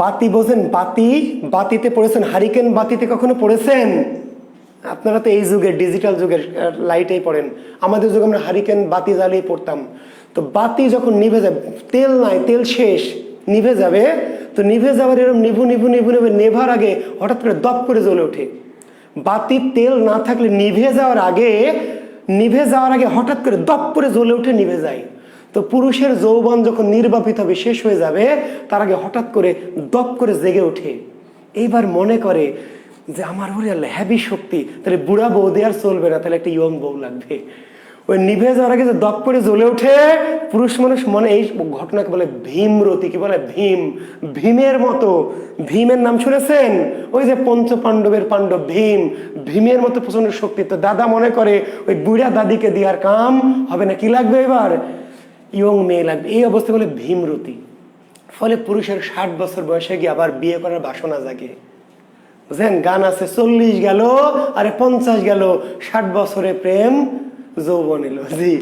বাতি বোঝেন? বাতি, বাতিতে পড়েছেন? হারিকেন বাতিতে কখনো পড়েছেন? আপনারা তো এই যুগের ডিজিটাল যুগের লাইটেই পড়েন, আমাদের যুগে আমরা হারিকেন বাতি জ্বালিয়ে পড়তাম। তো বাতি যখন নিভে যাবে, তেল নাই, তেল শেষ, নিভে যাবে, তো নিভে যাওয়ার এরকম নিভু নিভু নিভু নিভে নেভার আগে হঠাৎ করে দপ করে জ্বলে ওঠে। বাতির তেল না থাকলে নিভে যাওয়ার আগে হঠাৎ করে দপ করে জ্বলে উঠে নিভে যায়। তো পুরুষের যৌবন যখন নির্বাপিত হবে, শেষ হয়ে যাবে, তার আগে হঠাৎ করে দপ করে জেগে ওঠে। এইবার মনে করে যে আমার ওরে হ্যাভি শক্তি, তাহলে বুড়া বউ দিয়ে আর চলবে না, তাহলে একটা ইয়ং বউ লাগবে। ওই নিভে যাওয়ার আগে যে দপ করে জ্বলে ওঠে, পুরুষ মানুষ মনে এই ঘটনাকে বলে ভীমরতি। কি বলে? ভীম, ভীমের মতো। ভীমের নাম শুনেছেন? ওই যে পঞ্চ পাণ্ডবের পাণ্ডব ভীম, ভীমের মতো প্রচন্ড শক্তি। তো দাদা মনে করে ওই বুড়া দাদিকে দেওয়ার কাম হবে না, কি লাগবে এবার? ইয়ং মেয়ে লাগবে। এই অবস্থা বলে ভীমরতি। ফলে পুরুষের 60 বছর বয়সে গিয়ে আবার বিয়ে করার বাসনা জাগে, বুঝলেন? গান আছে, 40 গেল আরে 50 গেল, 60 বছরে প্রেম যৌবন এলো। জি,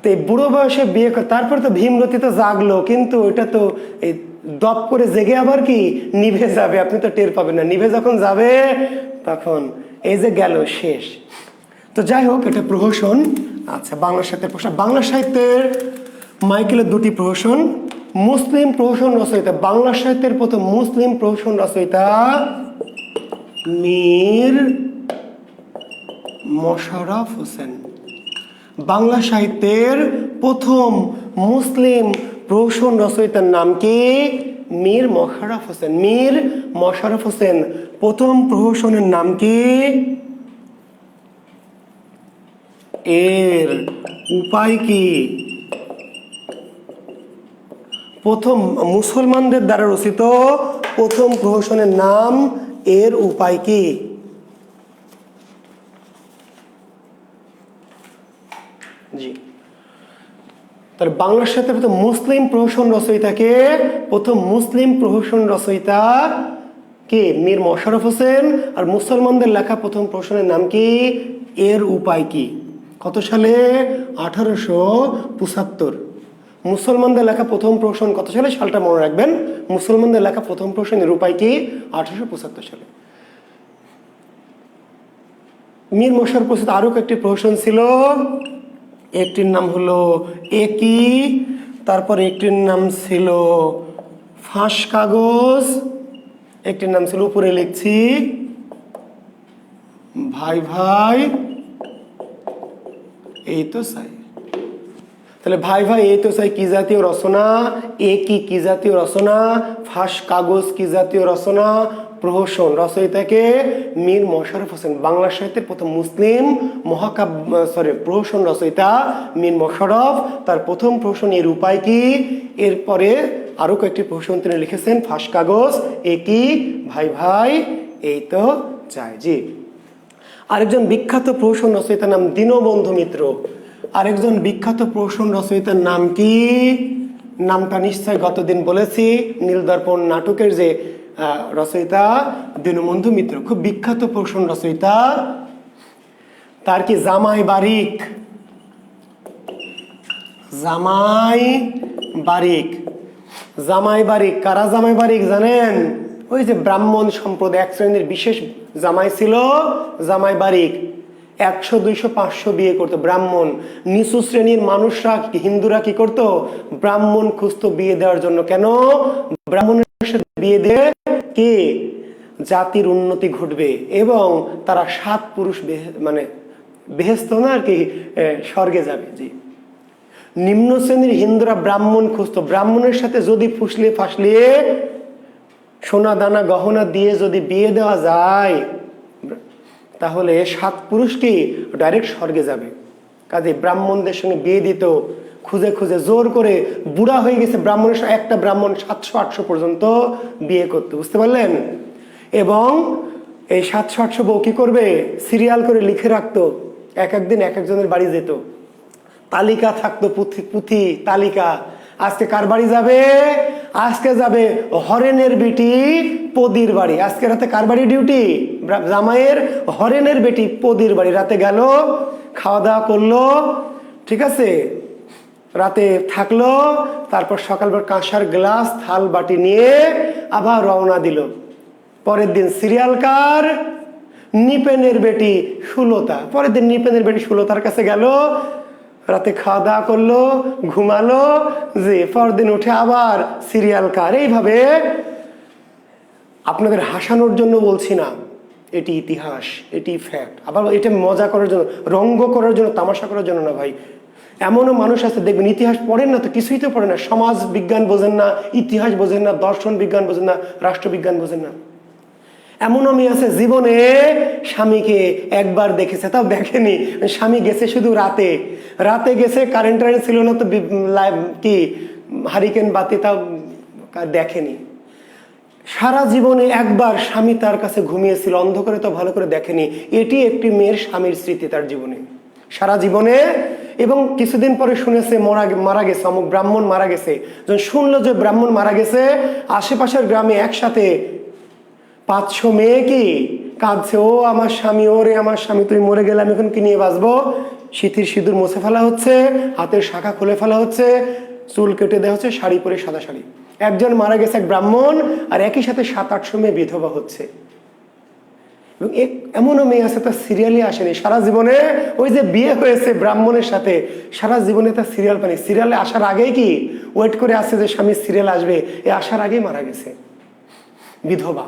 তো এই বুড়ো বয়সে বিয়ে করে, তারপর তো ভীমরতি তো জাগলো, কিন্তু এটা তো এই দপ করে জেগে আবার কি নিভে যাবে, আপনি তো টের পাবেন না। নিভে যখন যাবে তখন এই যে গেল, শেষ। তো যাই হোক, এটা প্রহসন। আচ্ছা, বাংলা সাহিত্যের প্রশ্ন। বাংলা সাহিত্যের মাইকেলের 2টি প্রহসন। মুসলিম প্রহসন রচয়িতা, বাংলা সাহিত্যের প্রথম মুসলিম প্রহসন রচয়িতা মীর মোশাররফ হোসেন। বাংলা সাহিত্যের প্রথম মুসলিম প্রহসন রচয়িতার নাম কি? মীর মশাররফ হোসেন। মীর মশাররফ হোসেন প্রথম প্রহসনের নাম কি? এর উপায় কি? প্রথম মুসলমানদের দ্বারা রচিত প্রথম প্রহসনের নাম, এর উপায় কি? জি, তাহলে বাংলার সাথে প্রথম মুসলিম প্রহসন রচয়িতাকে, প্রথম মুসলিম প্রহসন রচয়িতা কে? মীর মশাররফ হোসেন। আর মুসলমানদের লেখা প্রথম প্রহসনের নাম কি? এর উপায় কি? কত সালে? 1875। মুসলমানদের লেখা প্রথম প্রহসন কত সালে? সালটা মনে রাখবেন। মুসলমানদের লেখা প্রথম প্রহসন এর উপায় কি? 1875 সালে। মীর মশাররফ হোসেন আরো একটি প্রহসন ছিল, একটির নাম হলো একই, তারপর একটির নাম ছিল ফাঁস কাগজ, একটির নাম ছিল উপরে লিখছি ভাই ভাই এই তো চাই। তাহলে ভাই ভাই এই তো চাই কি জাতীয় রচনা? একই কি জাতীয় রচনা? ফাঁস কাগজ কি জাতীয় রচনা? প্রহসন। রচয়িতাকে মীর মশাররফ হোসেন। বাংলা সাহিত্যের প্রথম মুসলিম প্রহসন রচয়িতা মীর মশাররফ। তার প্রথম প্রহসন এর উপায় কি? এরপরে আরো কয়েকটি প্রহসন তিনি লিখেছেন, ফাঁস কাগজ, একই, ভাই ভাই এই তো চাই। জি, আরেকজন বিখ্যাত প্রহসন রচয়িতার নাম দীনবন্ধু মিত্র। আরেকজন বিখ্যাত প্রহসন রচয়িতার নাম কি? নামটা নিশ্চয় গতদিন বলেছি, নীলদর্পণ নাটকের যে রচয়িতা দীনবন্ধু মিত্র, খুব বিখ্যাত প্রহসন রচয়িতা। তার কি জামাই বারিক? জামাই বারিক। জামাই বারিক কারা? জামাই বারিক জানেন? ওই যে ব্রাহ্মণ সম্প্রদায় এক শ্রেণীর বিশেষ জামাই ছিল জামাই বারিক। 100, 200, 500 বিয়ে করতো ব্রাহ্মণ। নিচু শ্রেণীর মানুষরা, হিন্দুরা কি করতো? ব্রাহ্মণ খুঁজতো বিয়ে দেওয়ার জন্য। কেন? ব্রাহ্মণের সাথে বিয়ে দিয়ে কি জাতির উন্নতি ঘটবে এবং তারা 7 পুরুষ মানে বেহেস্ত না আর কি, স্বর্গে যাবে। জি, নিম্ন শ্রেণীর হিন্দুরা ব্রাহ্মণ খুঁজতো। ব্রাহ্মণের সাথে যদি ফুসলিয়ে ফাসলিয়ে সোনা দানা গহনা দিয়ে যদি বিয়ে দেওয়া যায়, তাহলে 7 পুরুষ কি ডাইরেক্ট স্বর্গে যাবে। কাজে ব্রাহ্মণদের সঙ্গে বিয়ে দিত, খুঁজে খুঁজে জোর করে। বুড়া হয়ে গেছে ব্রাহ্মণের, একটা ব্রাহ্মণ 700-800 পর্যন্ত বিয়ে করতো, বুঝতে পারলেন? এবং এই 700-800 বউ কি করবে? সিরিয়াল করে লিখে রাখতো, এক একদিন এক একজনের বাড়ি যেত, তালিকা থাকতো, পুঁথি তালিকা। আজকে কার বাড়ি যাবে? আজকে যাবে হরেনের বেটি পদির বাড়ি। আজকে রাতে কার বাড়ি ডিউটি? জামাইয়ের হরেনের বেটি পদির বাড়ি। রাতে গেল, খাওয়া দাওয়া করলো, ঠিক আছে, রাতে থাকলো, তারপর সকালবেলা কাঁসার গ্লাস থাল বাটি নিয়ে আবার রওনা দিল। পরের দিন সিরিয়াল কার? নিপেনের বেটি সুলতা। পরের দিন নিপেনের বেটি সুলতার কাছে গেল, রাতে খাওয়া দাওয়া করলো, ঘুমালো, যে পরদিন উঠে আবার সিরিয়াল কার। এইভাবে আপনাদের হাসানোর জন্য বলছি না, এটি ইতিহাস, এটি ফ্যাক্ট। আবার এটা মজা করার জন্য, রঙ্গ করার জন্য, তামাশা করার জন্য না ভাই। এমনও মানুষ আছে দেখবেন ইতিহাস পড়েন না তো, কিছুই তো পড়েন না, সমাজ বিজ্ঞান বোঝেন না, ইতিহাস বোঝেন না, দর্শন বিজ্ঞান বোঝেন না, রাষ্ট্রবিজ্ঞান বোঝেন না। এমনও মেয়ে আছে জীবনে স্বামীকে একবার দেখেছে, তাও দেখেনি। স্বামী গেছে শুধু রাতে, রাতে গেছে, কারেন্ট ছিল না তো, কি হারিকেন বাতি, তাও দেখেনি। সারা জীবনে একবার স্বামী তার কাছে ঘুমিয়েছিল, অন্ধকারে তো ভালো করে দেখেনি। এটি একটি মেয়ের স্বামীর স্মৃতি তার জীবনে, সারা জীবনে। এবং কিছুদিন পরে শুনেছে মারা গেছে, অমুক ব্রাহ্মণ মারা গেছে। যখন শুনলো যে ব্রাহ্মণ মারা গেছে, আশেপাশের গ্রামে একসাথে 500 মেয়ে কি কাঁদছে, ও আমার স্বামী, ওরে আমার স্বামী, তুই মরে গেলে আমি এখন কি নিয়ে বাঁচবো? সিঁথির সিঁদুর মুছে ফেলা হচ্ছে, হাতের শাখা খুলে ফেলা হচ্ছে, চুল কেটে দেওয়া হচ্ছে, শাড়ি পরে, সাদা শাড়ি। একজন মারা গেছে, এক ব্রাহ্মণ, আর একই সাথে 700-800 মেয়ে বিধবা হচ্ছে। এবং এমনও মেয়ে আছে তার সিরিয়ালই আসেনি সারা জীবনে। ওই যে বিয়ে হয়েছে ব্রাহ্মণের সাথে, সারা জীবনে তার সিরিয়াল পায়নি। সিরিয়ালে আসার আগেই কি ওয়েট করে আসছে যে স্বামীর সিরিয়াল আসবে, এ আসার আগেই মারা গেছে, বিধবা।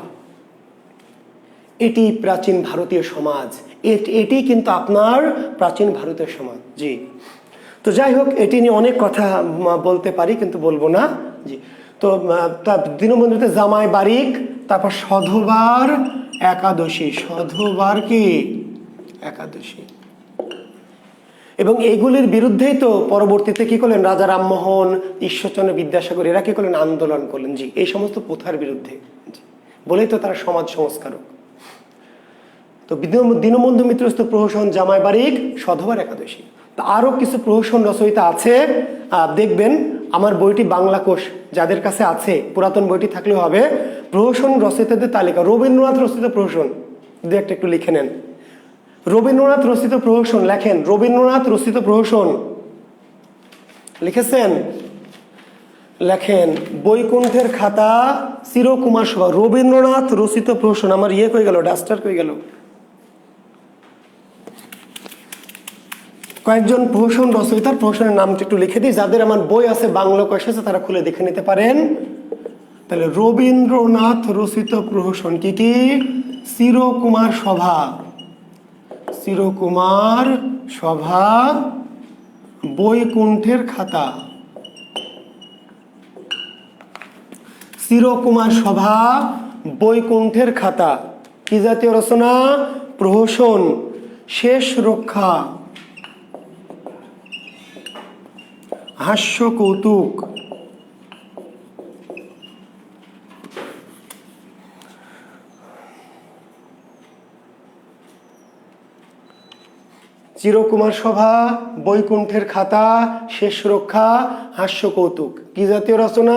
এটি প্রাচীন ভারতীয় সমাজ, এটি কিন্তু আপনার প্রাচীন ভারতীয় সমাজ। জি, তো যাই হোক, এটি নিয়ে অনেক কথা বলতে পারি, কিন্তু বলবো না। জি, তো তার দীনবন্ধুতে জামাই বারিক, তারপর সধবার একাদশী, সধবার কি একাদশী। এবং এইগুলির বিরুদ্ধেই তো পরবর্তীতে কি করলেন রাজা রামমোহন, ঈশ্বরচন্দ্র বিদ্যাসাগর, এরা কি করলেন আন্দোলন করলেন। জি, এই সমস্ত প্রথার বিরুদ্ধে, বলেই তো তারা সমাজ সংস্কারক। তো দীনবন্ধু মিত্রস্থ প্রহসন, জামাই বারিক, সধবার একাদশী। তো আরও কিছু প্রহসন রচয়িতা আছে, দেখবেন আমার বইটি বাংলা কোষ যাদের কাছে আছে, পুরাতন বইটি থাকলেও হবে, প্রহসন রচয়িতাদের তালিকা। রবীন্দ্রনাথ রচিত প্রহসন দু একটা একটু লিখে নেন। রবীন্দ্রনাথ রচিত প্রহসন লেখেন, রবীন্দ্রনাথ রচিত প্রহসন লিখেছেন, লেখেন বৈকুণ্ঠের খাতা, চিরকুমার সভা। রবীন্দ্রনাথ রচিত প্রহসন। আমার কই গেল, ডাস্টার কই গেল? কয়েকজন প্রহসন রচয়িতার প্রহসনের নামটা একটু লিখে দিই, যাদের আমার বই আছে বাংলা কোষ আছে তারা খুলে দেখে নিতে পারেন। তাহলে রবীন্দ্রনাথ রচিত প্রহসন কি কি? চিরকুমার সভা, চিরকুমার সভা, বৈকুণ্ঠের খাতা। চিরকুমার সভা, বৈকুণ্ঠের খাতা কি জাতীয় রচনা? প্রহসন। শেষ রক্ষা, হাস্য কৌতুক। চিরকুমার সভা, বৈকুণ্ঠের খাতা, শেষ রক্ষা, হাস্য কৌতুক কি জাতীয় রচনা?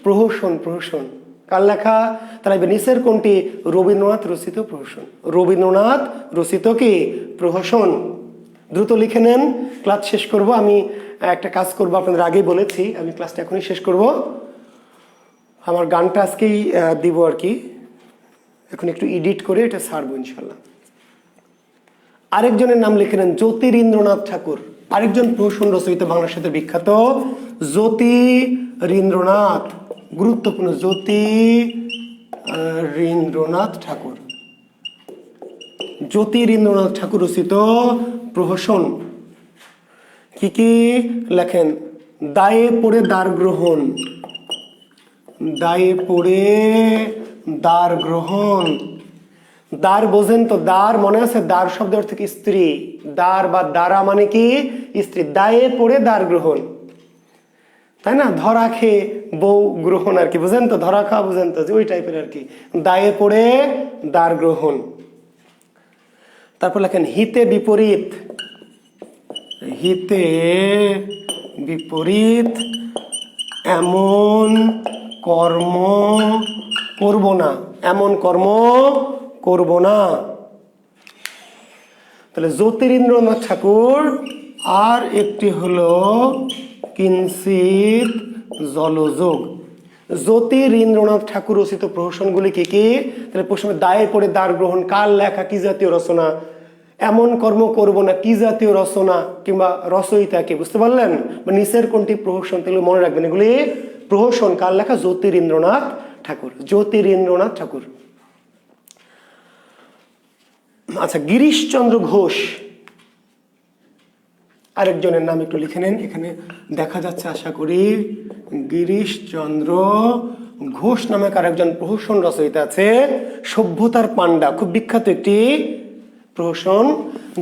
প্রহসন। প্রহসন কার লেখা? তাহলে নিচের কোনটি? রবীন্দ্রনাথ রচিত প্রহসন। রবীন্দ্রনাথ রচিত কি প্রহসন। দ্রুত লিখে নেন, ক্লাস শেষ করব। আমি একটা কাজ করব, আপনাদের আগেই বলেছি, আমি ক্লাসটা এখনই শেষ করব। আমার গানটা আজকেই দিব আর কি, এখন একটু এডিট করে এটা ছাড়বো ইনশাল্লাহ। আরেকজনের নাম লিখে নেন, জ্যোতিরিন্দ্রনাথ ঠাকুর। আরেকজন প্রহসন রচয়িতা বাংলার সাথে বিখ্যাত, জ্যোতিরিন্দ্রনাথ। গুরুত্বপূর্ণ, জ্যোতিরিন্দ্রনাথ ঠাকুর। জ্যোতিরিন্দ্রনাথ ঠাকুর রচিত প্রহসন কি কি লেখেন? দায়ে পড়ে দ্বার গ্রহণ, দায়ে পড়ে দ্বার গ্রহণ। দ্বার বোঝেন তো? দ্বার মনে আছে? দ্বার শব্দ অর্থ কি স্ত্রী, দ্বার বা দ্বারা মানে কি স্ত্রী। দায়ে পড়ে দ্বার গ্রহণ, তাই না? ধরা খেয়ে বউ গ্রহণ আর কি, বুঝেন তো? ধরা খাওয়া বুঝেন তো, ওই টাইপের আর কি। দায়ে পড়ে দ্বার গ্রহণ। তারপর লেখেন হিতে বিপরীত, হিতে বিপরীত এমন কর্ম করব না, এমন কর্ম করব না। তাহলে জ্যোতিরিন্দ্রনাথ ঠাকুর। আর একটি হলো কিঞ্চিৎ জলযোগ। জ্যোতিরিন্দ্রনাথ ঠাকুর রচিত প্রহসনগুলি কি কি? তাহলে প্রশ্ন, দায়ে পড়ে দ্বার গ্রহণ কার লেখা, কি জাতীয় রচনা? এমন কর্ম করব না কি জাতীয় রচনা কিংবা রচয়িতা কে? বুঝতে পারলেন? নিচের কোনটি প্রহসন? তাহলে মনে রাখবেন এগুলি প্রহসন কার লেখা? জ্যোতিরিন্দ্রনাথ ঠাকুর। জ্যোতিরিন্দ্রনাথ ঠাকুর। আচ্ছা, গিরিশচন্দ্র ঘোষ আরেকজনের নাম একটু লিখে নেন, এখানে দেখা যাচ্ছে আশা করি। গিরিশচন্দ্র ঘোষ নামে আরেকজন প্রহসন রচয়িতা আছে, সভ্যতার পান্ডা, খুব বিখ্যাত একটি প্রহসন।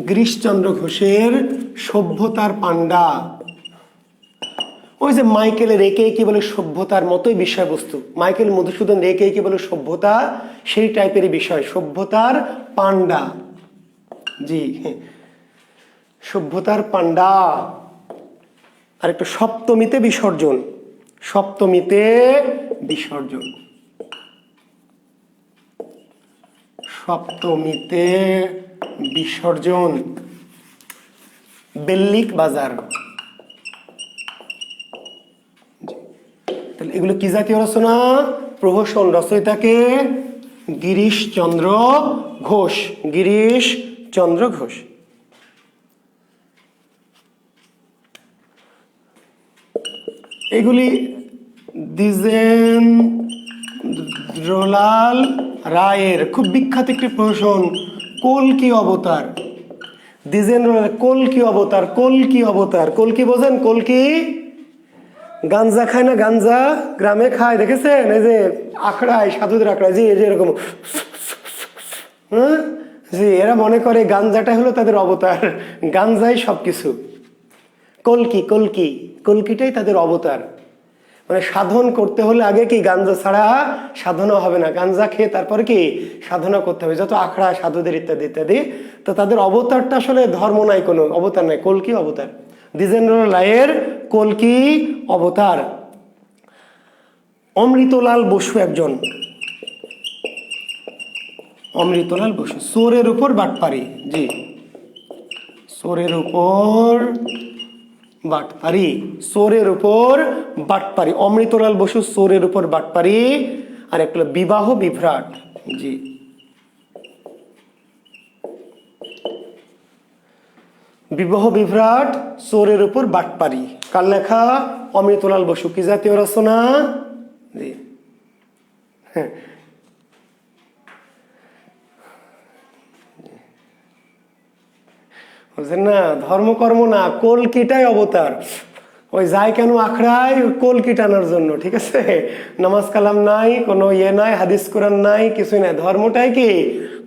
গিরিশচন্দ্র ঘোষের সভ্যতার পান্ডা। ওই যে মাইকেলের একে কি বলে সভ্যতার মতোই বিষয়বস্তু, মাইকেল মধুসূদন একে কি বলে সভ্যতা, সেই টাইপেরই বিষয়, সভ্যতার পান্ডা। জি, সভ্যতার পান্ডা। আর একটা সপ্তমীতে বিসর্জন, সপ্তমীতে বিসর্জন, সপ্তমীতে বিসর্জন। বেল্লিক বাজার। তাহলে এগুলো কি জাতীয় রচনা? প্রহসন। রচয়িতাকে গিরিশচন্দ্র ঘোষ, গিরিশচন্দ্র ঘোষ। এগুলি দ্বিজেন্দ্রলাল রায়ের খুব বিখ্যাত একটি প্রহসন, কল্কি অবতার। দ্বিজেন্দ্রলাল কল্কি অবতার, কল্কি অবতার, কল্কি বোঝেন? কল্কি গাঞ্জা খায় না, গাঞ্জা গ্রামে খায়, দেখেছেন? এই যে আখড়ায়, সাধুদের আখড়ায়, জি এই যে এরকম, হ্যাঁ জি, এরা মনে করে গাঞ্জাটা হলো তাদের অবতার, গাঞ্জাই সবকিছু। কলকি, কলকি, কলকিটাই তাদের অবতার। মানে সাধন করতে হলে আগে কি গাঞ্জা ছাড়া সাধনা হবে না, গাঞ্জা খেয়ে তারপরে কি সাধনা করতে হবে, যত আখড়া সাধুদের ইত্যাদি ইত্যাদি। তো তাদের অবতারটা আসলে ধর্ম নাই, কোনো অবতার নাই, কলকি অবতার, দ্বিজেন্দ্র রায়ের কলকি অবতার। অমৃতলাল বসু একজন, অমৃতলাল বসু, চোরের উপর বাটপারি, জি চোরের উপর বাটপারি, চোরের উপর বাটপারি, অমৃতলাল বসু চোরের উপর বাটপারি। আর একটা বিবাহ বিভ্রাট, জি বিবাহ বিভ্রাট, চোরের উপর বাটপারি, কার লেখা? অমৃতলাল বসু। কি জাতীয় রচনা? জি হ্যাঁ, বুঝলেন না? ধর্মকর্ম না, কলকিটাই অবতার। ওই যায় কেন আখড়ায়? কলকি টানার জন্য, ঠিক আছে? নামাজ কালাম নাই, কোনো ইয়ে নাই, হাদিস কোরআন নাই, কিছুই নাই, ধর্মটাই কি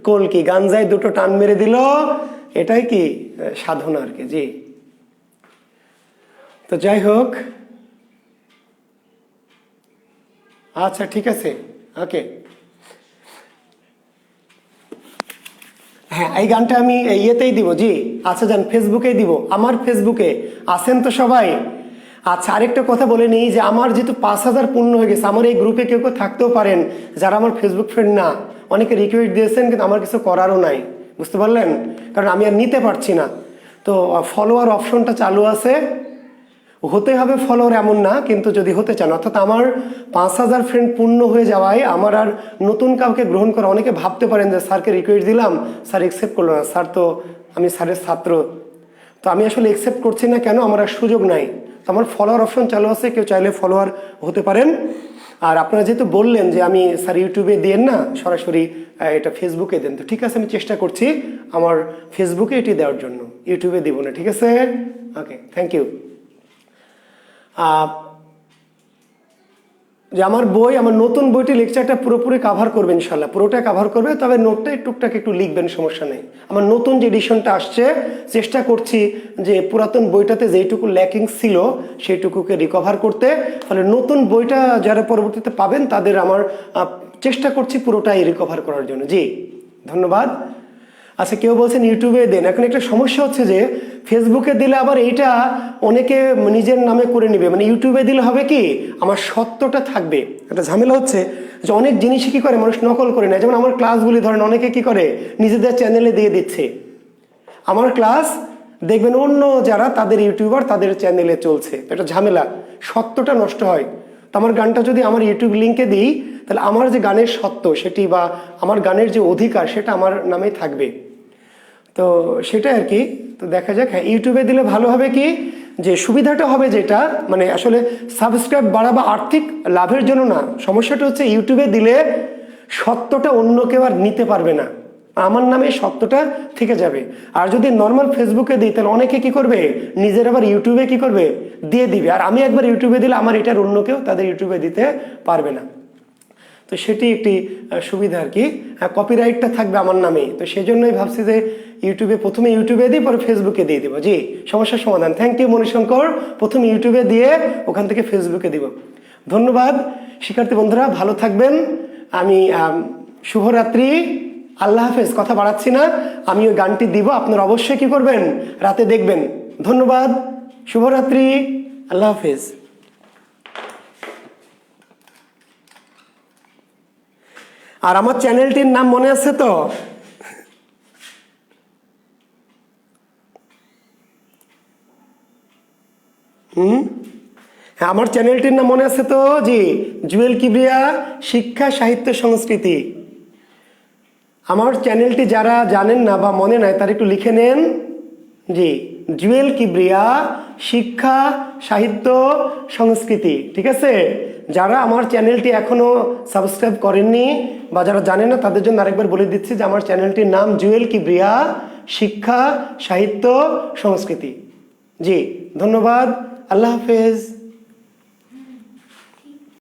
কলকি। গাঞ্জায় দুটো টান মেরে দিল, এটাই কি সাধনা আর কি। জি, তো যাই হোক, আচ্ছা ঠিক আছে, ওকে। হ্যাঁ, এই গানটা আমি ইয়েতেই দিব, জি আচ্ছা যান, ফেসবুকেই দিব, আমার ফেসবুকে আছেন তো সবাই? আচ্ছা, আরেকটা কথা বলে নিই যে আমার যেহেতু 5,000 পূর্ণ হয়ে গেছে, আমার এই গ্রুপে কেউ কেউ থাকতেও পারেন যারা আমার ফেসবুক ফ্রেন্ড না, অনেকে রিকোয়েস্ট দিয়েছেন, কিন্তু আমার কিছু করারও নাই, বুঝতে পারলেন? কারণ আমি আর নিতে পারছি না। তো ফলোয়ার অপশনটা চালু আছে, হতে হবে ফলোয়ার এমন না, কিন্তু যদি হতে চান, অর্থাৎ আমার 5,000 ফ্রেন্ড পূর্ণ হয়ে যাওয়ায় আমার আর নতুন কাউকে গ্রহণ করা, অনেকে ভাবতে পারেন যে স্যারকে রিকোয়েস্ট দিলাম, স্যার একসেপ্ট করলো না, স্যার তো আমি স্যারের ছাত্র, তো আমি আসলে একসেপ্ট করছি না কেন, আমার আর সুযোগ নাই। তো আমার ফলোয়ার অপশন চালু আছে, কেউ চাইলে ফলোয়ার হতে পারেন। আর আপনারা যেহেতু বললেন যে আমি স্যার ইউটিউবে দেন না, সরাসরি এটা ফেসবুকে দেন, তো ঠিক আছে, আমি চেষ্টা করছি আমার ফেসবুকে এটি দেওয়ার জন্য, ইউটিউবে দিব না, ঠিক আছে? ওকে, থ্যাংক ইউ। যে আমার বই, আমার নতুন বইটি লেকচারটা পুরোপুরি কাভার করবে ইনশাল্লাহ, পুরোটা কাভার করবে, তবে নোটটা টুকটাক একটু লিখবেন, সমস্যা নেই। আমার নতুন যে এডিশনটা আসছে, চেষ্টা করছি যে পুরাতন বইটাতে যেইটুকু ল্যাকিং ছিল সেইটুকুকে রিকভার করতে, ফলে নতুন বইটা যারা পরবর্তীতে পাবেন তাদের আমার চেষ্টা করছি পুরোটাই রিকভার করার জন্য। জি ধন্যবাদ। আচ্ছা, কেউ বলছেন ইউটিউবে দেন, এখন একটা সমস্যা হচ্ছে যে ফেসবুকে দিলে আবার এইটা অনেকে নিজের নামে করে নিবে, মানে ইউটিউবে দিলে হবে কি আমার সত্যটা থাকবে, একটা ঝামেলা হচ্ছে যে অনেক জিনিসই কি করে মানুষ নকল করে নেয়, যেমন আমার ক্লাসগুলি ধরেন অনেকে কি করে নিজেদের চ্যানেলে দিয়ে দিচ্ছে, আমার ক্লাস দেখবেন অন্য যারা তাদের ইউটিউবার তাদের চ্যানেলে চলছে, এটা ঝামেলা, সত্যটা নষ্ট হয়। তো আমার গানটা যদি আমার ইউটিউব লিঙ্কে দিই, তাহলে আমার যে গানের সত্য সেটি বা আমার গানের যে অধিকার সেটা আমার নামেই থাকবে, তো সেটা আর কি। তো দেখা যাক, হ্যাঁ ইউটিউবে দিলে ভালো হবে কি যে সুবিধাটা হবে যেটা, মানে আসলে সাবস্ক্রাইব বাড়া বা আর্থিক লাভের জন্য না, সমস্যাটা হচ্ছে ইউটিউবে দিলে সত্যটা অন্য কেউ আর নিতে পারবে না, আমার নামে সত্যটা থেকে যাবে। আর যদি নর্মাল ফেসবুকে দিই তাহলে অনেকে কি করবে নিজের আবার ইউটিউবে কি করবে দিয়ে দিবে, আর আমি একবার ইউটিউবে দিলে আমার এটার অন্য কেউ তাদের ইউটিউবে দিতে পারবে না, তো সেটি একটি সুবিধা আর কি। হ্যাঁ, কপিরাইটটা থাকবে আমার নামে, তো সেই জন্যই ভাবছি যে ইউটিউবে প্রথমে ইউটিউবে দিই, পরে ফেসবুকে দিয়ে দেবো। জি, সমস্যার সমাধান। থ্যাংক ইউ মণিশঙ্কর, প্রথমে ইউটিউবে দিয়ে ওখান থেকে ফেসবুকে দিব। ধন্যবাদ শিক্ষার্থী বন্ধুরা, ভালো থাকবেন। আমি শুভরাত্রি, আল্লাহ হাফেজ। কথা বাড়াচ্ছি না, আমি ওই গানটি দিব, আপনারা অবশ্যই কি করবেন রাতে দেখবেন। ধন্যবাদ, শুভরাত্রি, আল্লাহ হাফেজ। আর আমার চ্যানেলটির নাম মনে আছে তো? হ্যাঁ, আমার চ্যানেলটির নাম মনে আছে তো? জি, জুয়েল কিবরিয়া শিক্ষা সাহিত্য সংস্কৃতি। আমার চ্যানেলটি যারা জানেন না বা মনে নাই তারা একটু লিখে নেন। জি, জুয়েল কিবরিয়া শিক্ষা সাহিত্য সংস্কৃতি, ঠিক আছে? যারা আমার চ্যানেলটি এখনো সাবস্ক্রাইব করেননি বা যারা জানেন না তাদের জন্য আরেকবার বলে দিচ্ছি যে আমার চ্যানেলটির নাম জুয়েল কিবরিয়া শিক্ষা সাহিত্য সংস্কৃতি। জি ধন্যবাদ, আল্লাহ হাফেজ।